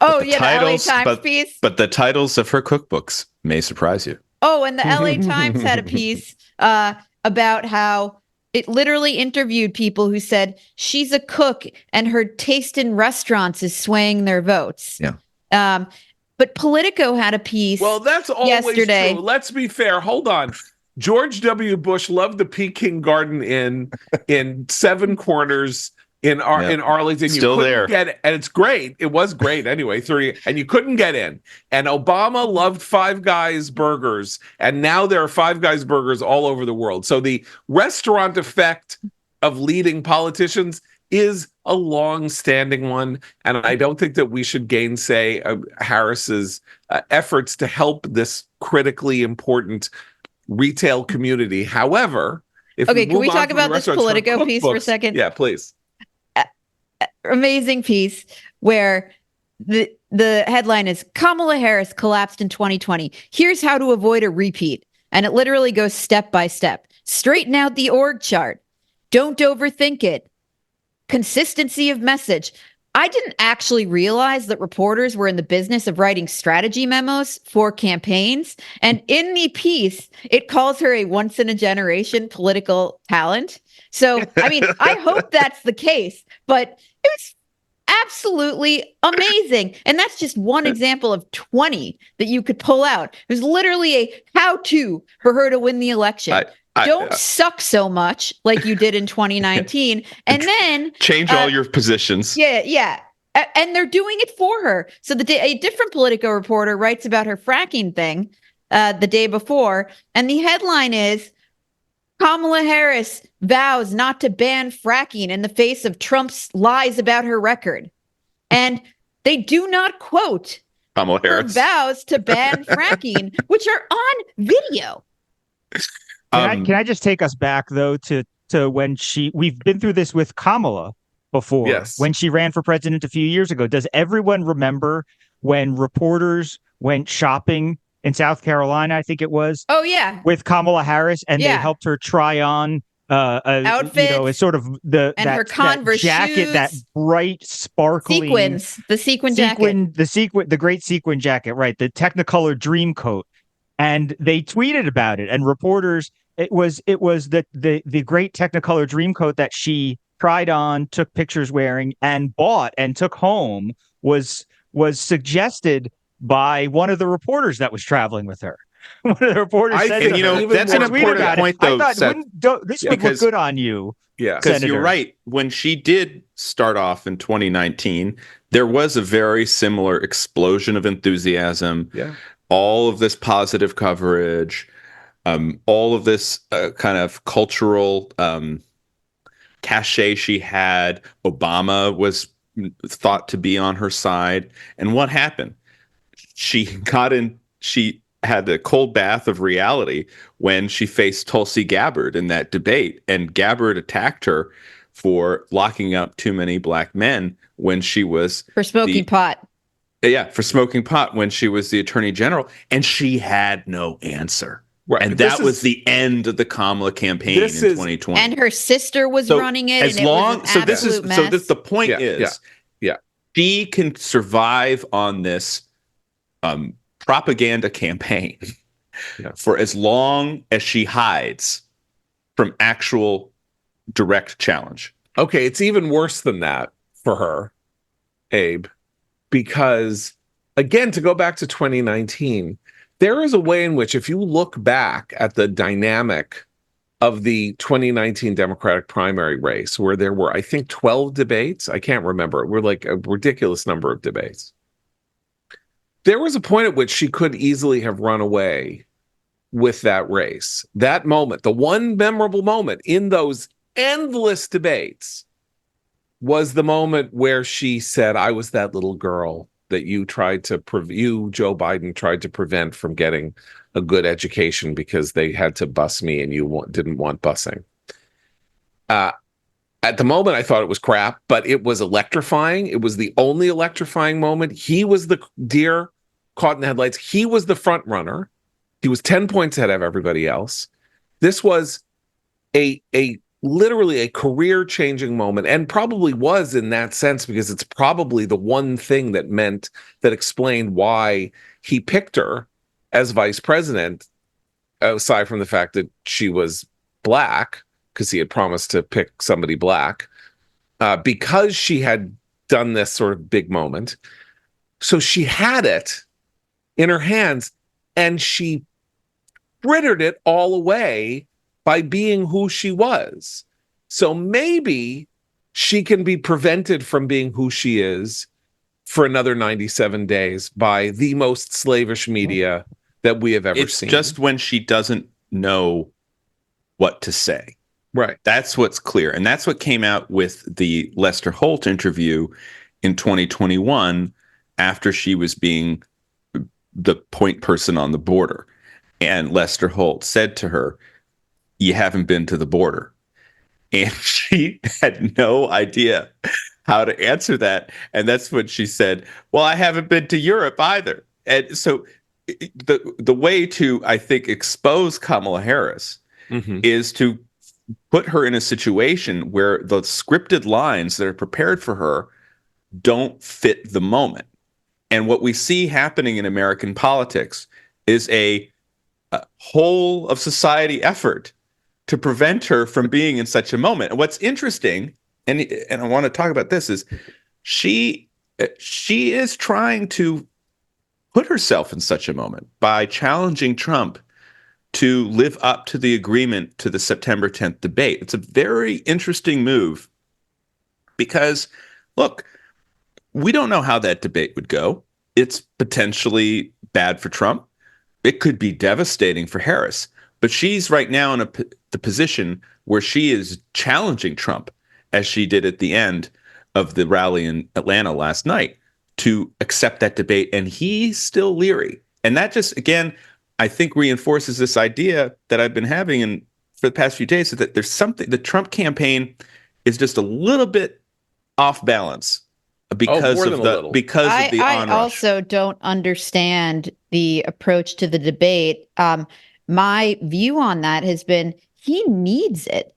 Oh, the yeah, titles, the LA Times piece. But the titles of her cookbooks may surprise you. Oh, and the LA Times had a piece about how it literally interviewed people who said she's a cook and her taste in restaurants is swaying their votes. Yeah. But Politico had a piece. Well, that's always yesterday. true. Let's be fair. Hold on. George W. Bush loved the Peking Garden Inn in Seven Corners in Arlington. Still couldn't there. get it, and it's great. It was great anyway. And you couldn't get in. And Obama loved Five Guys burgers, and now there are Five Guys burgers all over the world. So the restaurant effect of leading politicians is a long-standing one, and I don't think that we should gainsay Harris's efforts to help this critically important retail community. However, if Okay, can we move on talk from the about this restaurants, from Politico piece for a cookbooks- second? Yeah, please. Amazing piece where the headline is Kamala Harris collapsed in 2020. Here's how to avoid a repeat. And it literally goes step by step. Straighten out the org chart. Don't overthink it. Consistency of message. I didn't actually realize that reporters were in the business of writing strategy memos for campaigns. And in the piece, it calls her a once in a generation political talent. So, I mean, I hope that's the case, but it was absolutely amazing. And that's just one example of 20 that you could pull out. It was literally a how-to for her to win the election. Don't suck so much like you did in 2019. And then change all your positions. Yeah. And they're doing it for her. So a different Politico reporter writes about her fracking thing the day before. And the headline is Kamala Harris vows not to ban fracking in the face of Trump's lies about her record. And they do not quote Kamala her Harris vows to ban fracking, which are on video. Can I just take us back though to when we've been through this with Kamala before, Yes. when she ran for president a few years ago. Does everyone remember when reporters went shopping in South Carolina, I think it was? Oh yeah. With Kamala Harris, and they helped her try on outfit, a sort of her Converse jacket, shoes, that bright sparkling sequins, the jacket, the great sequin jacket, right? The Technicolor dream coat. And they tweeted about it, and reporters, it was the great Technicolor dream coat that she tried on, took pictures wearing, and bought and took home was suggested by one of the reporters that was traveling with her. One of the reporters said, and that's an important point, though. I thought, this would look good on you. Yeah, because you're right. When she did start off in 2019, there was a very similar explosion of enthusiasm. Yeah. All of this positive coverage, all of this kind of cultural cachet she had. Obama was thought to be on her side. And what happened? She had the cold bath of reality when she faced Tulsi Gabbard in that debate. And Gabbard attacked her for locking up too many black men when she was... For smoking pot. Yeah, for smoking pot when she was the attorney general, and she had no answer. Right. And that was the end of the Kamala campaign in 2020. And her sister was running it. The point is, yeah, she can survive on this propaganda campaign for as long as she hides from actual direct challenge. Okay, it's even worse than that for her, Abe. Because, again, to go back to 2019, there is a way in which, if you look back at the dynamic of the 2019 Democratic primary race, where there were, I think, 12 debates. I can't remember. We're like a ridiculous number of debates. There was a point at which she could easily have run away with that race. That moment, the one memorable moment in those endless debates, was the moment where she said, I was that little girl that you, Joe Biden, tried to prevent from getting a good education because they had to bus me and you didn't want busing. At the moment, I thought it was crap, but it was electrifying. It was the only electrifying moment. He was the deer caught in the headlights. He was the front runner. He was 10 points ahead of everybody else. This was literally a career-changing moment, and probably was in that sense because it's probably the one thing that explained why he picked her as vice president, aside from the fact that she was black, because he had promised to pick somebody black, because she had done this sort of big moment. So she had it in her hands, and she frittered it all away by being who she was. So maybe she can be prevented from being who she is for another 97 days by the most slavish media that we have ever seen. It's just when she doesn't know what to say. Right. That's what's clear. And that's what came out with the Lester Holt interview in 2021 after she was being the point person on the border. And Lester Holt said to her, "You haven't been to the border." And she had no idea how to answer that. And that's when she said, "Well, I haven't been to Europe either." And so the way to, I think, expose Kamala Harris is to put her in a situation where the scripted lines that are prepared for her don't fit the moment. And what we see happening in American politics is a whole of society effort to prevent her from being in such a moment. And what's interesting, and I want to talk about this, is she is trying to put herself in such a moment by challenging Trump to live up to the agreement to the September 10th debate. It's a very interesting move because, look, we don't know how that debate would go. It's potentially bad for Trump. It could be devastating for Harris. But she's right now in the position where she is challenging Trump, as she did at the end of the rally in Atlanta last night, to accept that debate. And he's still leery. And that just, again, I think reinforces this idea that I've been having for the past few days, that there's something, the Trump campaign is just a little bit off balance because of the onrush. I also don't understand the approach to the debate. My view on that has been he needs it.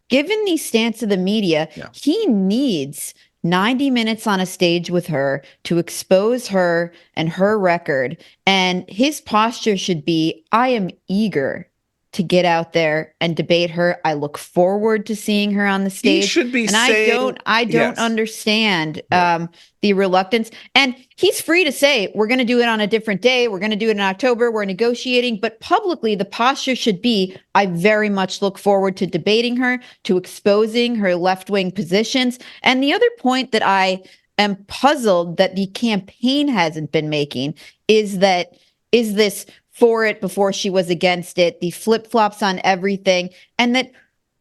Given the stance of the media, he needs 90 minutes on a stage with her to expose her and her record. And his posture should be, I am eager to get out there and debate her. I look forward to seeing her on the stage. He should be and saying, I don't understand the reluctance. And he's free to say, we're going to do it on a different day. We're going to do it in October. We're negotiating. But publicly, the posture should be, I very much look forward to debating her, to exposing her left-wing positions. And the other point that I am puzzled that the campaign hasn't been making is this for it before she was against it, the flip-flops on everything, and that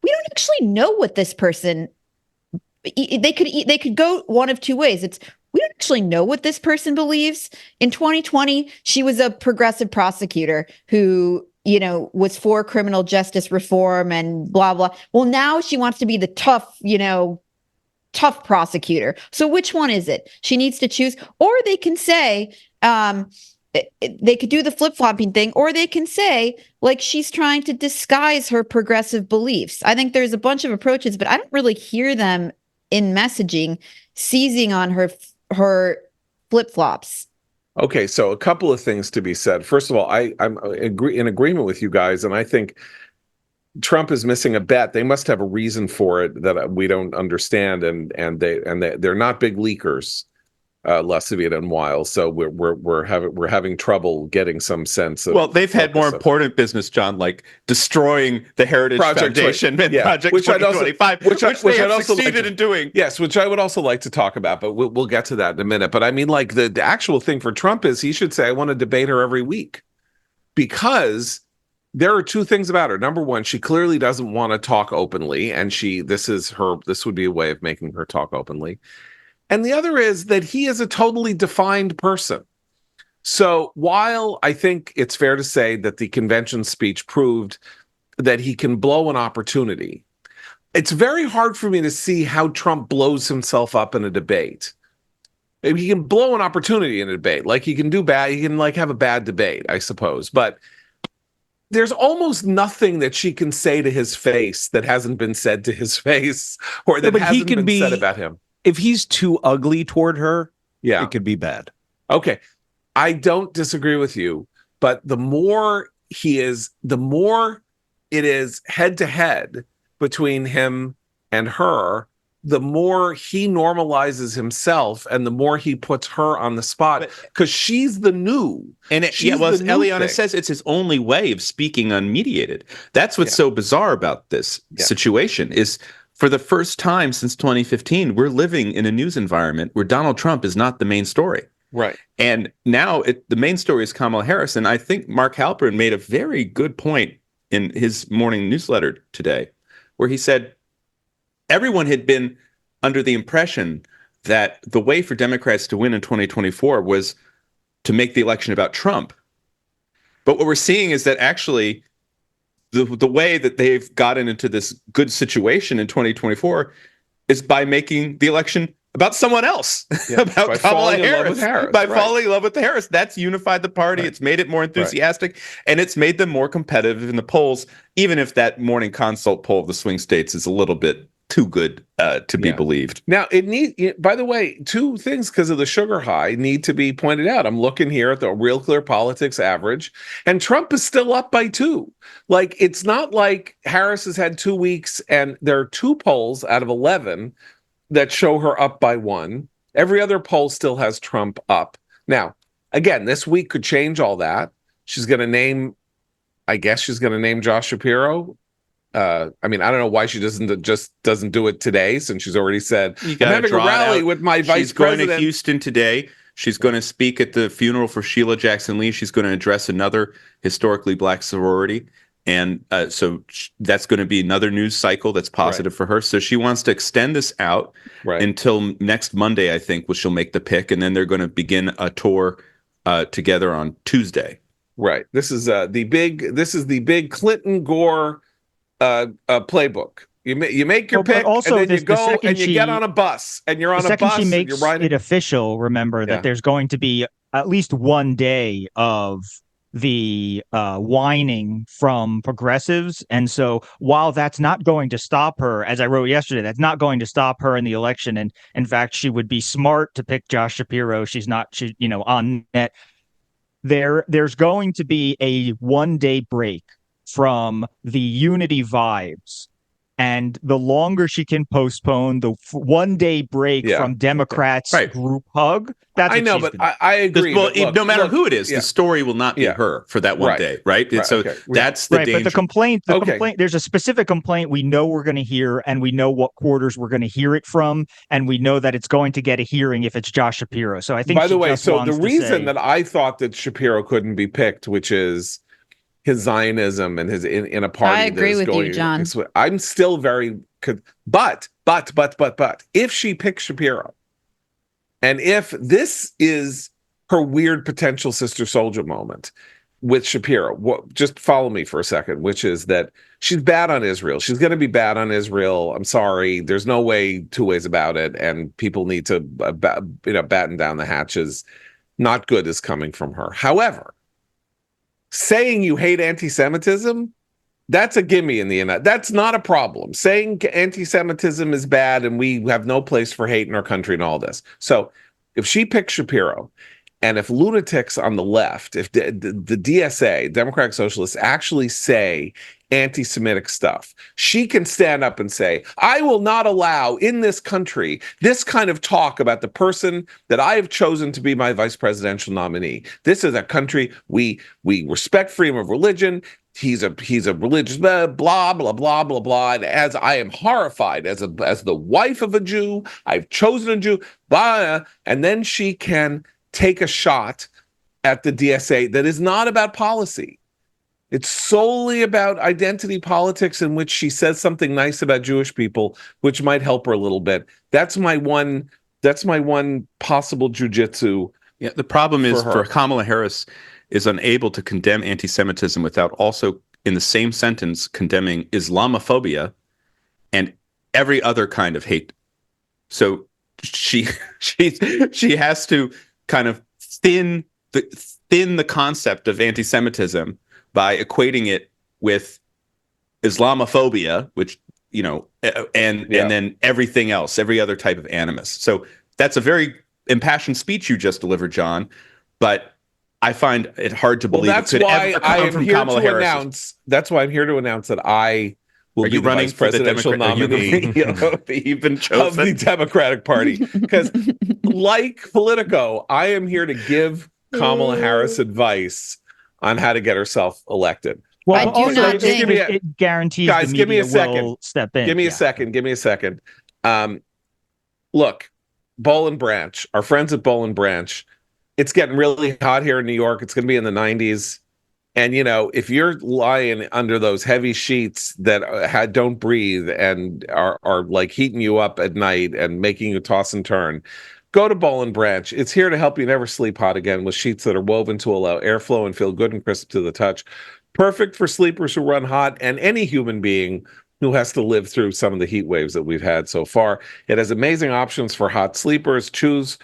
we don't actually know what this person, they could go one of two ways. We don't actually know what this person believes. In 2020, she was a progressive prosecutor who, was for criminal justice reform and blah, blah. Well, now she wants to be the tough prosecutor. So which one is it? She needs to choose. Or they can say, they could do the flip-flopping thing, or they can say, like, she's trying to disguise her progressive beliefs. I think there's a bunch of approaches, but I don't really hear them in messaging seizing on her flip-flops. Okay, so a couple of things to be said. First of all, I'm in agreement with you guys, and I think Trump is missing a bet. They must have a reason for it that we don't understand, and they're not big leakers. Lasavita and Weil, so we're having trouble getting some sense of. Well, they've had more important business, John, like destroying the Heritage Foundation and Project 2025, which they have succeeded in doing. Yes, which I would also like to talk about, but we'll get to that in a minute. But I mean, like the actual thing for Trump is he should say, "I want to debate her every week," because there are two things about her. Number one, she clearly doesn't want to talk openly, and this would be a way of making her talk openly. And the other is that he is a totally defined person. So while I think it's fair to say that the convention speech proved that he can blow an opportunity, it's very hard for me to see how Trump blows himself up in a debate. Maybe he can blow an opportunity in a debate. Like he can have a bad debate, I suppose. But there's almost nothing that she can say to his face that hasn't been said to his face or that hasn't been said about him. If he's too ugly toward her, it could be bad. Okay. I don't disagree with you, but the more it is head to head, between him and her, the more he normalizes himself and the more he puts her on the spot, because she's the new. And as Eliana says, it's his only way of speaking unmediated. That's what's so bizarre about this situation is for the first time since 2015, we're living in a news environment where Donald Trump is not the main story. Right. And now the main story is Kamala Harris. And I think Mark Halperin made a very good point in his morning newsletter today, where he said, everyone had been under the impression that the way for Democrats to win in 2024 was to make the election about Trump. But what we're seeing is that actually the way that they've gotten into this good situation in 2024 is by making the election about someone else, about Kamala Harris, by falling in love with Harris. That's unified the party. It's made it more enthusiastic, and it's made them more competitive in the polls, even if that morning consult poll of the swing states is a little bit too good to be believed. Now, by the way, two things because of the sugar high need to be pointed out. I'm looking here at the Real Clear Politics average, and Trump is still up by 2. Like, it's not like Harris has had 2 weeks, and there are 2 polls out of 11 that show her up by 1. Every other poll still has Trump up. Now, again, this week could change all that. She's going to name Josh Shapiro. I mean, I don't know why she doesn't do it today, since she's already said, I'm having a rally with my vice president. She's going to Houston today. She's going to speak at the funeral for Sheila Jackson Lee. She's going to address another historically Black sorority. And so that's going to be another news cycle that's positive for her. So she wants to extend this out until next Monday, I think, which she'll make the pick. And then they're going to begin a tour together on Tuesday. Right. This is the big Clinton Gore playbook. You make your pick, also, and then you go and you get on a bus, and you're on a bus. She makes and you're riding. It official. Remember that there's going to be at least one day of the whining from progressives, and so while that's not going to stop her, as I wrote yesterday, that's not going to stop her in the election. And in fact, she would be smart to pick Josh Shapiro. She's on net. There's going to be a 1-day break from the unity vibes. And the longer she can postpone the 1-day break from Democrats group hug, that's I know, but I agree. Well, no matter who it is, the story will not be her for that one day, right? So that's the danger. But the complaint, there's a specific complaint we know we're going to hear, and we know what quarters we're going to hear it from, and we know that it's going to get a hearing if it's Josh Shapiro. So I think, by the way, so the reason that I thought that Shapiro couldn't be picked, which is his Zionism and his in a party. I agree with you, John. I'm still very, but if she picks Shapiro, and if this is her weird potential Sister Soldier moment with Shapiro, just follow me for a second, which is that she's bad on Israel. She's going to be bad on Israel. I'm sorry. There's no way, 2 ways about it. And people need to, batten down the hatches. Not good is coming from her. However, saying you hate anti-Semitism, that's a gimme in the internet. That's not a problem. Saying anti-Semitism is bad and we have no place for hate in our country and all this. So if she picks Shapiro, and if lunatics on the left, if the DSA, Democratic Socialists, actually say anti-Semitic stuff, she can stand up and say, I will not allow in this country this kind of talk about the person that I have chosen to be my vice presidential nominee. This is a country we respect freedom of religion. He's a religious blah blah blah blah blah blah. And as I am horrified as the wife of a Jew, I've chosen a Jew. Blah, and then she can take a shot at the DSA that is not about policy. It's solely about identity politics, in which she says something nice about Jewish people, which might help her a little bit. That's my one possible jujitsu. Yeah, the problem is for Kamala Harris is unable to condemn anti-Semitism without also in the same sentence condemning Islamophobia and every other kind of hate. So she has to kind of thin the concept of anti-Semitism by equating it with Islamophobia, which, and then everything else, every other type of animus. So that's a very impassioned speech you just delivered, John, but I find it hard to believe it could ever come from Kamala Harris. That's why I'm here to announce that I will Are be you the running vice for the presidential nominee You've been of chosen. the Democratic Party. Because, like Politico, I am here to give Kamala Harris advice on how to get herself elected. Well, I but do also not it, think- it guarantees Guys, the give me media a second. will step in. Give me a Yeah. second. Give me a second. Look, Boll and Branch, our friends at Boll and Branch, it's getting really hot here in New York. It's going to be in the 90s. And, you know, if you're lying under those heavy sheets that don't breathe and are like heating you up at night and making you toss and turn, go to Boll and Branch. It's here to help you never sleep hot again with sheets that are woven to allow airflow and feel good and crisp to the touch. Perfect for sleepers who run hot and any human being who has to live through some of the heat waves that we've had so far. It has amazing options for hot sleepers. Choose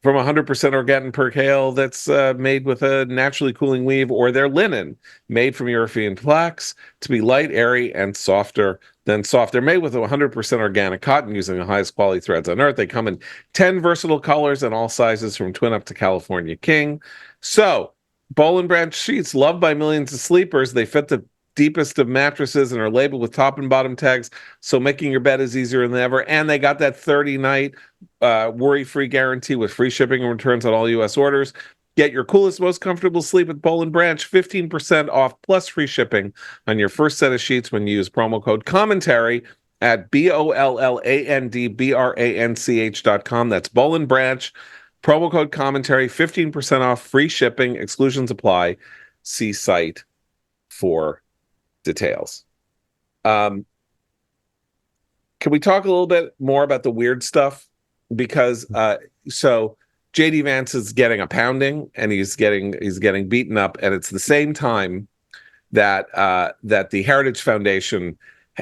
from 100% organic percale that's made with a naturally cooling weave, or their linen made from European flax to be light, airy, and softer than soft. They're made with 100% organic cotton using the highest quality threads on earth. They come in 10 versatile colors and all sizes from twin up to California king. So, Boll and Branch sheets, loved by millions of sleepers. They fit the deepest of mattresses and are labeled with top and bottom tags, so making your bed is easier than ever. And they got that 30-night worry-free guarantee with free shipping and returns on all U.S. orders. Get your coolest, most comfortable sleep at Boll and Branch, 15% off plus free shipping on your first set of sheets when you use promo code commentary at BOLLANDBRANCH.com. That's Boll and Branch. Promo code commentary, 15% off, free shipping, exclusions apply. See site for details. Can we talk a little bit more about the weird stuff? Because so JD Vance is getting a pounding and he's getting beaten up, and it's the same time that that the Heritage Foundation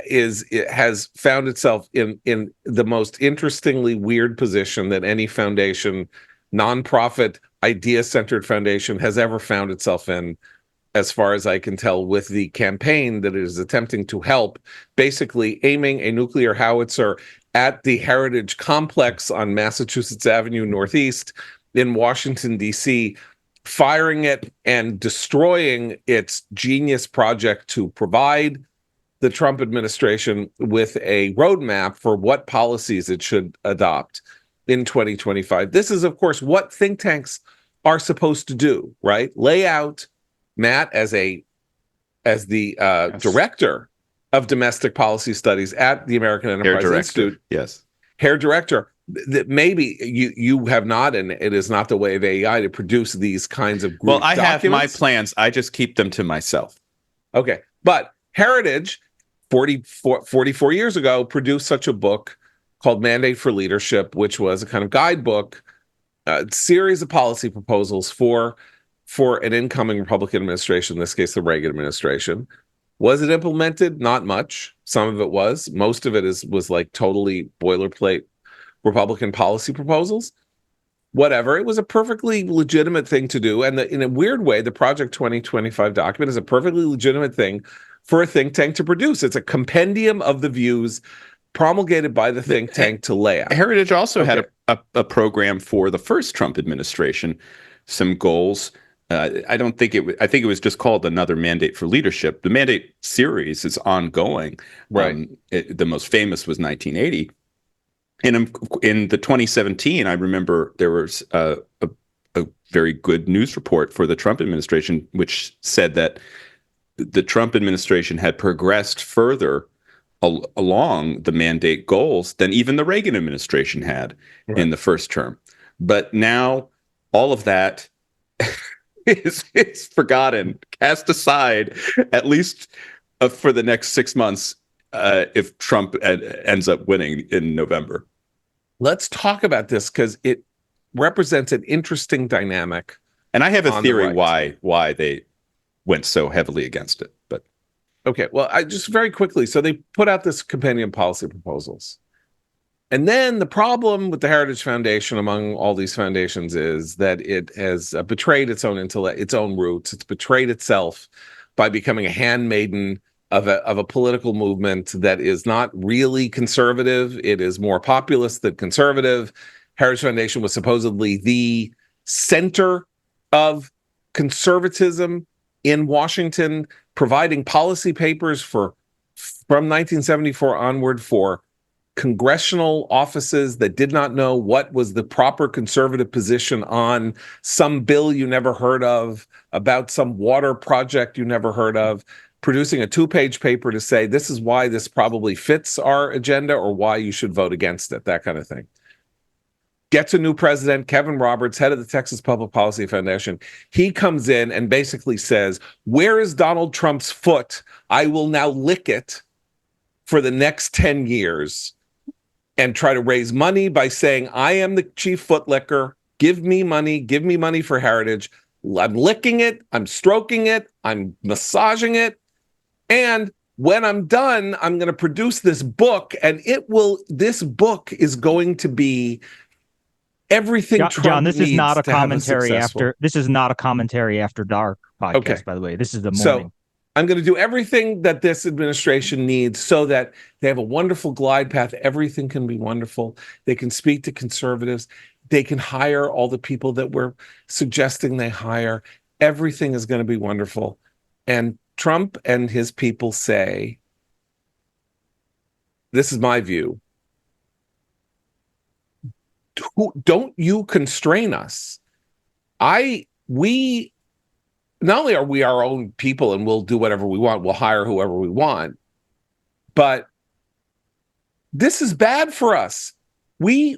has found itself in the most interestingly weird position that any foundation, nonprofit, idea-centered foundation has ever found itself in, as far as I can tell, with the campaign that it is attempting to help, basically aiming a nuclear howitzer at the Heritage Complex on Massachusetts Avenue Northeast in Washington, D.C., firing it and destroying its genius project to provide the Trump administration with a roadmap for what policies it should adopt in 2025. This is, of course, what think tanks are supposed to do, right? Lay out Matt as the yes. Director of domestic policy studies at the American Enterprise Institute. Yes. Hair director. That maybe you have not, and it is not the way of AEI to produce these kinds of group I documents. have my plans. I just keep them to myself. Okay. But Heritage, 44 years ago, produced such a book called Mandate for Leadership, which was a kind of guidebook, series of policy proposals for an incoming Republican administration, in this case, the Reagan administration. Was it implemented? Not much. Some of it was. Most of it was like totally boilerplate Republican policy proposals. Whatever. It was a perfectly legitimate thing to do. And in a weird way, the Project 2025 document is a perfectly legitimate thing for a think tank to produce. It's a compendium of the views promulgated by the think tank to lay out. Heritage also had a program for the first Trump administration, some goals. I think it was just called Another Mandate for Leadership. The mandate series is ongoing. Right. The most famous was 1980. And in the 2017, I remember there was a very good news report for the Trump administration, which said that the Trump administration had progressed further along the mandate goals than even the Reagan administration had in the first term. But now all of that is forgotten, cast aside, at least for the next 6 months, if Trump ends up winning in November. Let's talk about this because it represents an interesting dynamic. And I have a theory right. why they went so heavily against it. But okay, well, I just very quickly. So they put out this compendium policy proposals. And then the problem with the Heritage Foundation, among all these foundations, is that it has betrayed its own intellect, its own roots. It's betrayed itself by becoming a handmaiden of a political movement that is not really conservative. It is more populist than conservative. Heritage Foundation was supposedly the center of conservatism in Washington, providing policy papers for from 1974 onward for congressional offices that did not know what was the proper conservative position on some bill you never heard of, about some water project you never heard of, producing a 2-page paper to say this is why this probably fits our agenda or why you should vote against it, that kind of thing. Gets a new president, Kevin Roberts, head of the Texas Public Policy Foundation. He comes in and basically says, where is Donald Trump's foot? I will now lick it for the next 10 years and try to raise money by saying, I am the chief footlicker. Give me money for heritage. I'm licking it. I'm stroking it. I'm massaging it. And when I'm done, I'm going to produce this book, and this book is going to be everything Trump John, this is not a commentary after. This is not a commentary after dark podcast, okay. By the way. This is the morning. So I'm going to do everything that this administration needs so that they have a wonderful glide path. Everything can be wonderful. They can speak to conservatives. They can hire all the people that we're suggesting they hire. Everything is going to be wonderful. And Trump and his people say, this is my view, don't you constrain us. We not only are we our own people and we'll do whatever we want, we'll hire whoever we want, but this is bad for us. We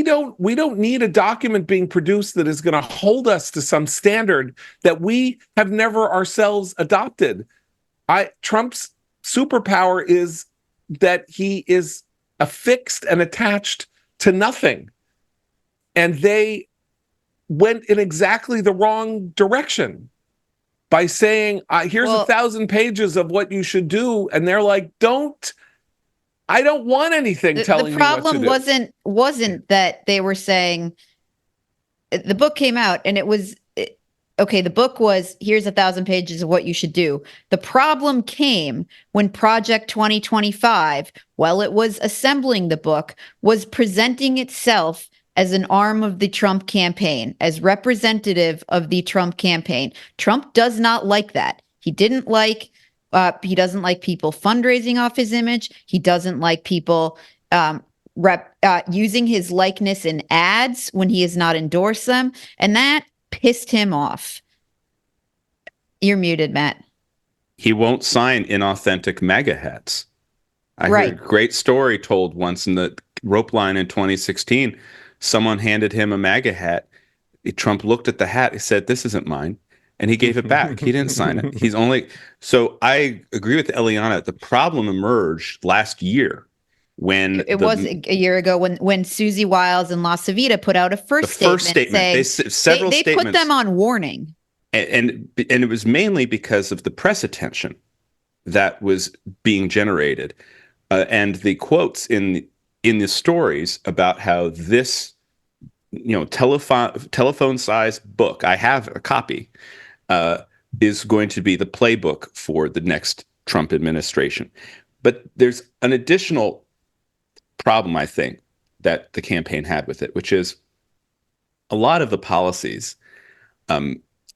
don't need a document being produced that is going to hold us to some standard that we have never ourselves adopted. Trump's superpower is that he is affixed and attached to nothing. And they went in exactly the wrong direction by saying, here's 1,000 pages of what you should do. And they're like, I don't want anything telling me what to do. The problem wasn't that they were saying, the book came out and it was, okay, the book was, here's 1,000 pages of what you should do. The problem came when Project 2025, while it was assembling the book, was presenting itself as an arm of the Trump campaign, as representative of the Trump campaign. Trump does not like that. He doesn't like people fundraising off his image. He doesn't like people using his likeness in ads when he has not endorsed them. And that pissed him off. You're muted, Matt. He won't sign inauthentic MAGA hats. I heard a great story told once in the Rope Line in 2016. Someone handed him a MAGA hat. Trump looked at the hat. He said, "This isn't mine." And he gave it back. He didn't sign it. So I agree with Eliana. The problem emerged last year when it was a year ago when Susie Wiles and La Civita put out a first statement. They put them on warning. And it was mainly because of the press attention that was being generated. And the quotes in the stories about how this, telephone-sized book, I have a copy, is going to be the playbook for the next Trump administration. But there's an additional problem, I think, that the campaign had with it, which is a lot of the policies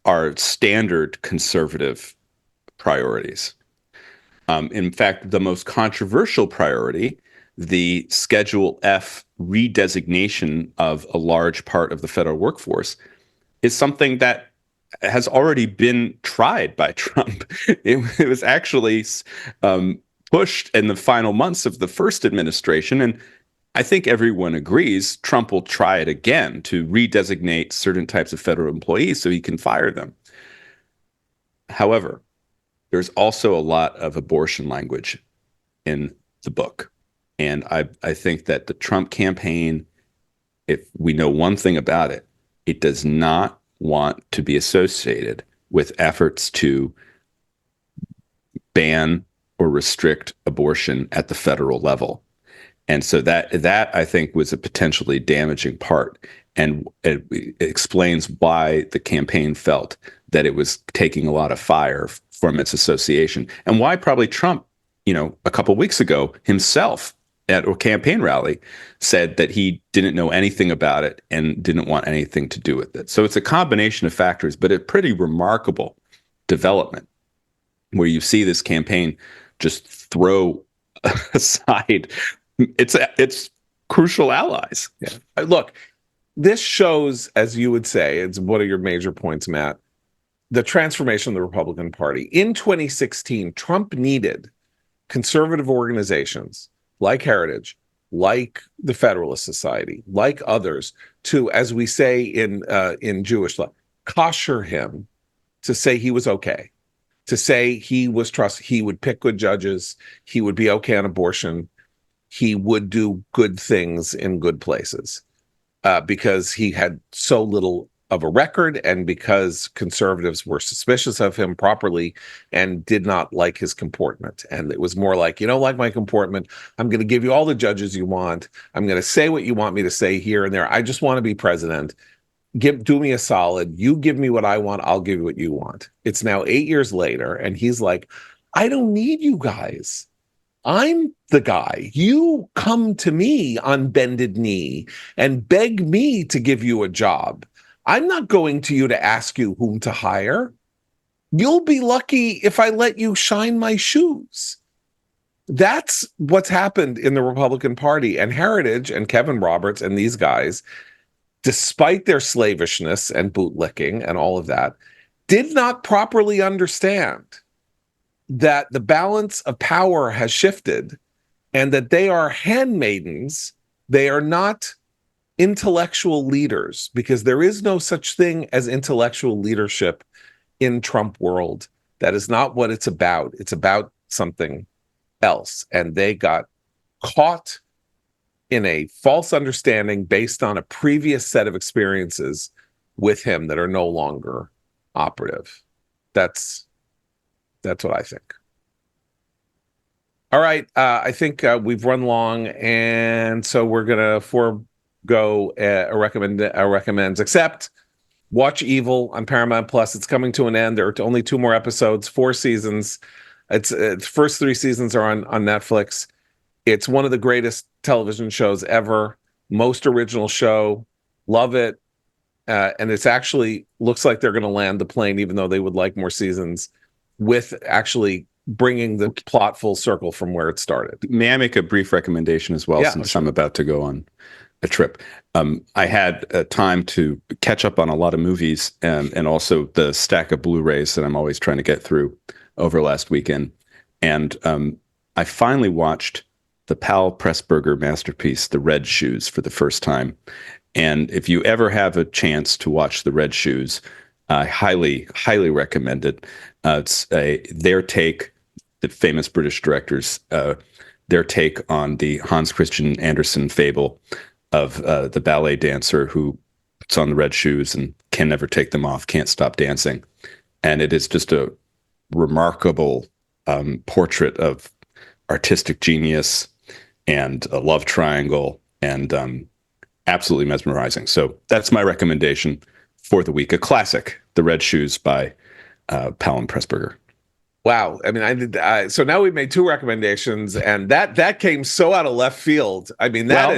are standard conservative priorities. In fact, the most controversial priority, the Schedule F redesignation of a large part of the federal workforce, is something that has already been tried by Trump. It was actually pushed in the final months of the first administration. And I think everyone agrees Trump will try it again to redesignate certain types of federal employees so he can fire them. However, there's also a lot of abortion language in the book. And I think that the Trump campaign, if we know one thing about it, it does not want to be associated with efforts to ban or restrict abortion at the federal level. And so that I think was a potentially damaging part. And it explains why the campaign felt that it was taking a lot of fire from its association, and why probably Trump, a couple of weeks ago himself at a campaign rally said that he didn't know anything about it and didn't want anything to do with it. So it's a combination of factors, but a pretty remarkable development where you see this campaign just throw aside its crucial allies. Yeah. Look, this shows, as you would say, it's one of your major points, Matt, the transformation of the Republican Party. In 2016, Trump needed conservative organizations like Heritage, like the Federalist Society, like others, to, as we say in Jewish law, kosher him to say he was okay, to say he was trusted, he would pick good judges, he would be okay on abortion, he would do good things in good places, because he had so little of a record, and because conservatives were suspicious of him properly and did not like his comportment. And it was more like, you don't like my comportment, I'm going to give you all the judges you want, I'm going to say what you want me to say here and there, I just want to be president, do me a solid, you give me what I want, I'll give you what you want. It's now 8 years later, and he's like, I don't need you guys, I'm the guy. You come to me on bended knee and beg me to give you a job. I'm not going to you to ask you whom to hire. You'll be lucky if I let you shine my shoes. That's what's happened in the Republican Party. And Heritage and Kevin Roberts and these guys, despite their slavishness and bootlicking and all of that, did not properly understand that the balance of power has shifted and that they are handmaidens. They are not intellectual leaders, because there is no such thing as intellectual leadership in Trump world. That is not what it's about. It's about something else. And they got caught in a false understanding based on a previous set of experiences with him that are no longer operative. That's what I think. All right. I think we've run long, and so we're going to forego recommends, except watch Evil on Paramount Plus. It's coming to an end. There are only 2 more episodes, 4 seasons. It's first 3 seasons are on Netflix. It's one of the greatest television shows ever. Most original show. Love it. And it's actually looks like they're going to land the plane, even though they would like more seasons, with actually bringing the plot full circle from where it started. May I make a brief recommendation as well, since I'm about to go on a trip? I had time to catch up on a lot of movies, and also the stack of Blu-rays that I'm always trying to get through over last weekend. And I finally watched the Powell Pressburger masterpiece, The Red Shoes, for the first time. And if you ever have a chance to watch The Red Shoes, I highly, highly recommend it. It's their take, the famous British directors, their take on the Hans Christian Andersen fable of the ballet dancer who puts on the red shoes and can never take them off, can't stop dancing. And it is just a remarkable portrait of artistic genius and a love triangle, and absolutely mesmerizing. So that's my recommendation for the week. A classic, The Red Shoes by Powell and Pressburger. Wow. I mean, so now we've made 2 recommendations, and that came so out of left field. I mean, I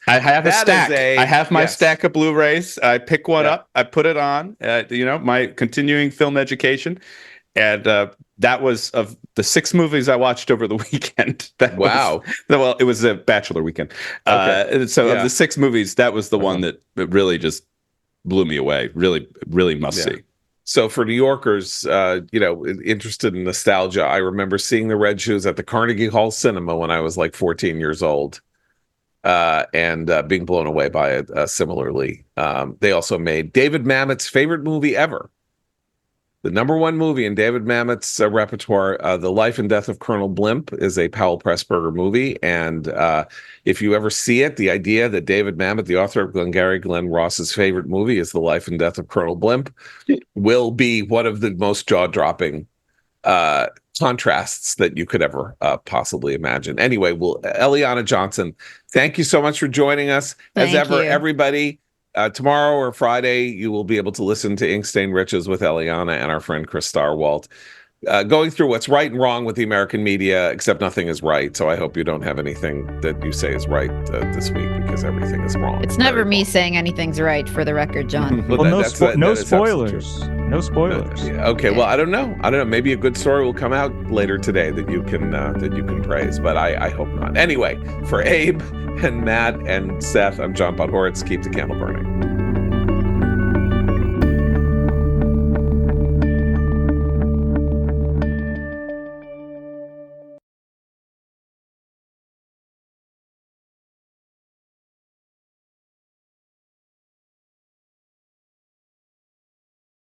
have a stack. I have my stack of Blu-rays. I pick one up, I put it on, my continuing film education. And that was of the 6 movies I watched over the weekend. Well, it was a bachelor weekend. Okay. Of the 6 movies, that was the one that really just blew me away. Really, really must see. So for New Yorkers, interested in nostalgia, I remember seeing The Red Shoes at the Carnegie Hall Cinema when I was like 14 years old, and being blown away by it. Similarly, they also made David Mamet's favorite movie ever. The #1 movie in David Mamet's repertoire, The Life and Death of Colonel Blimp, is a Powell Pressburger movie. And if you ever see it, the idea that David Mamet, the author of Glengarry Glen Ross's favorite movie, is The Life and Death of Colonel Blimp, will be one of the most jaw-dropping contrasts that you could ever possibly imagine. Anyway, Eliana Johnson, thank you so much for joining us. As ever, everybody. Tomorrow or Friday, you will be able to listen to Ink Stain Riches with Eliana and our friend Chris Starwalt. going through what's right and wrong with the American media, except nothing is right. So I hope you don't have anything that you say is right this week, because everything is wrong. It's never Very me wrong. saying anything's right, for the record, John. Well, that- no, that's- that- no that is absolutely true. spoilers. No spoilers. Yeah, okay, well, I don't know. Maybe a good story will come out later today that you can praise, but I hope not. Anyway, for Abe and Matt and Seth, I'm John Podhoretz. Keep the candle burning.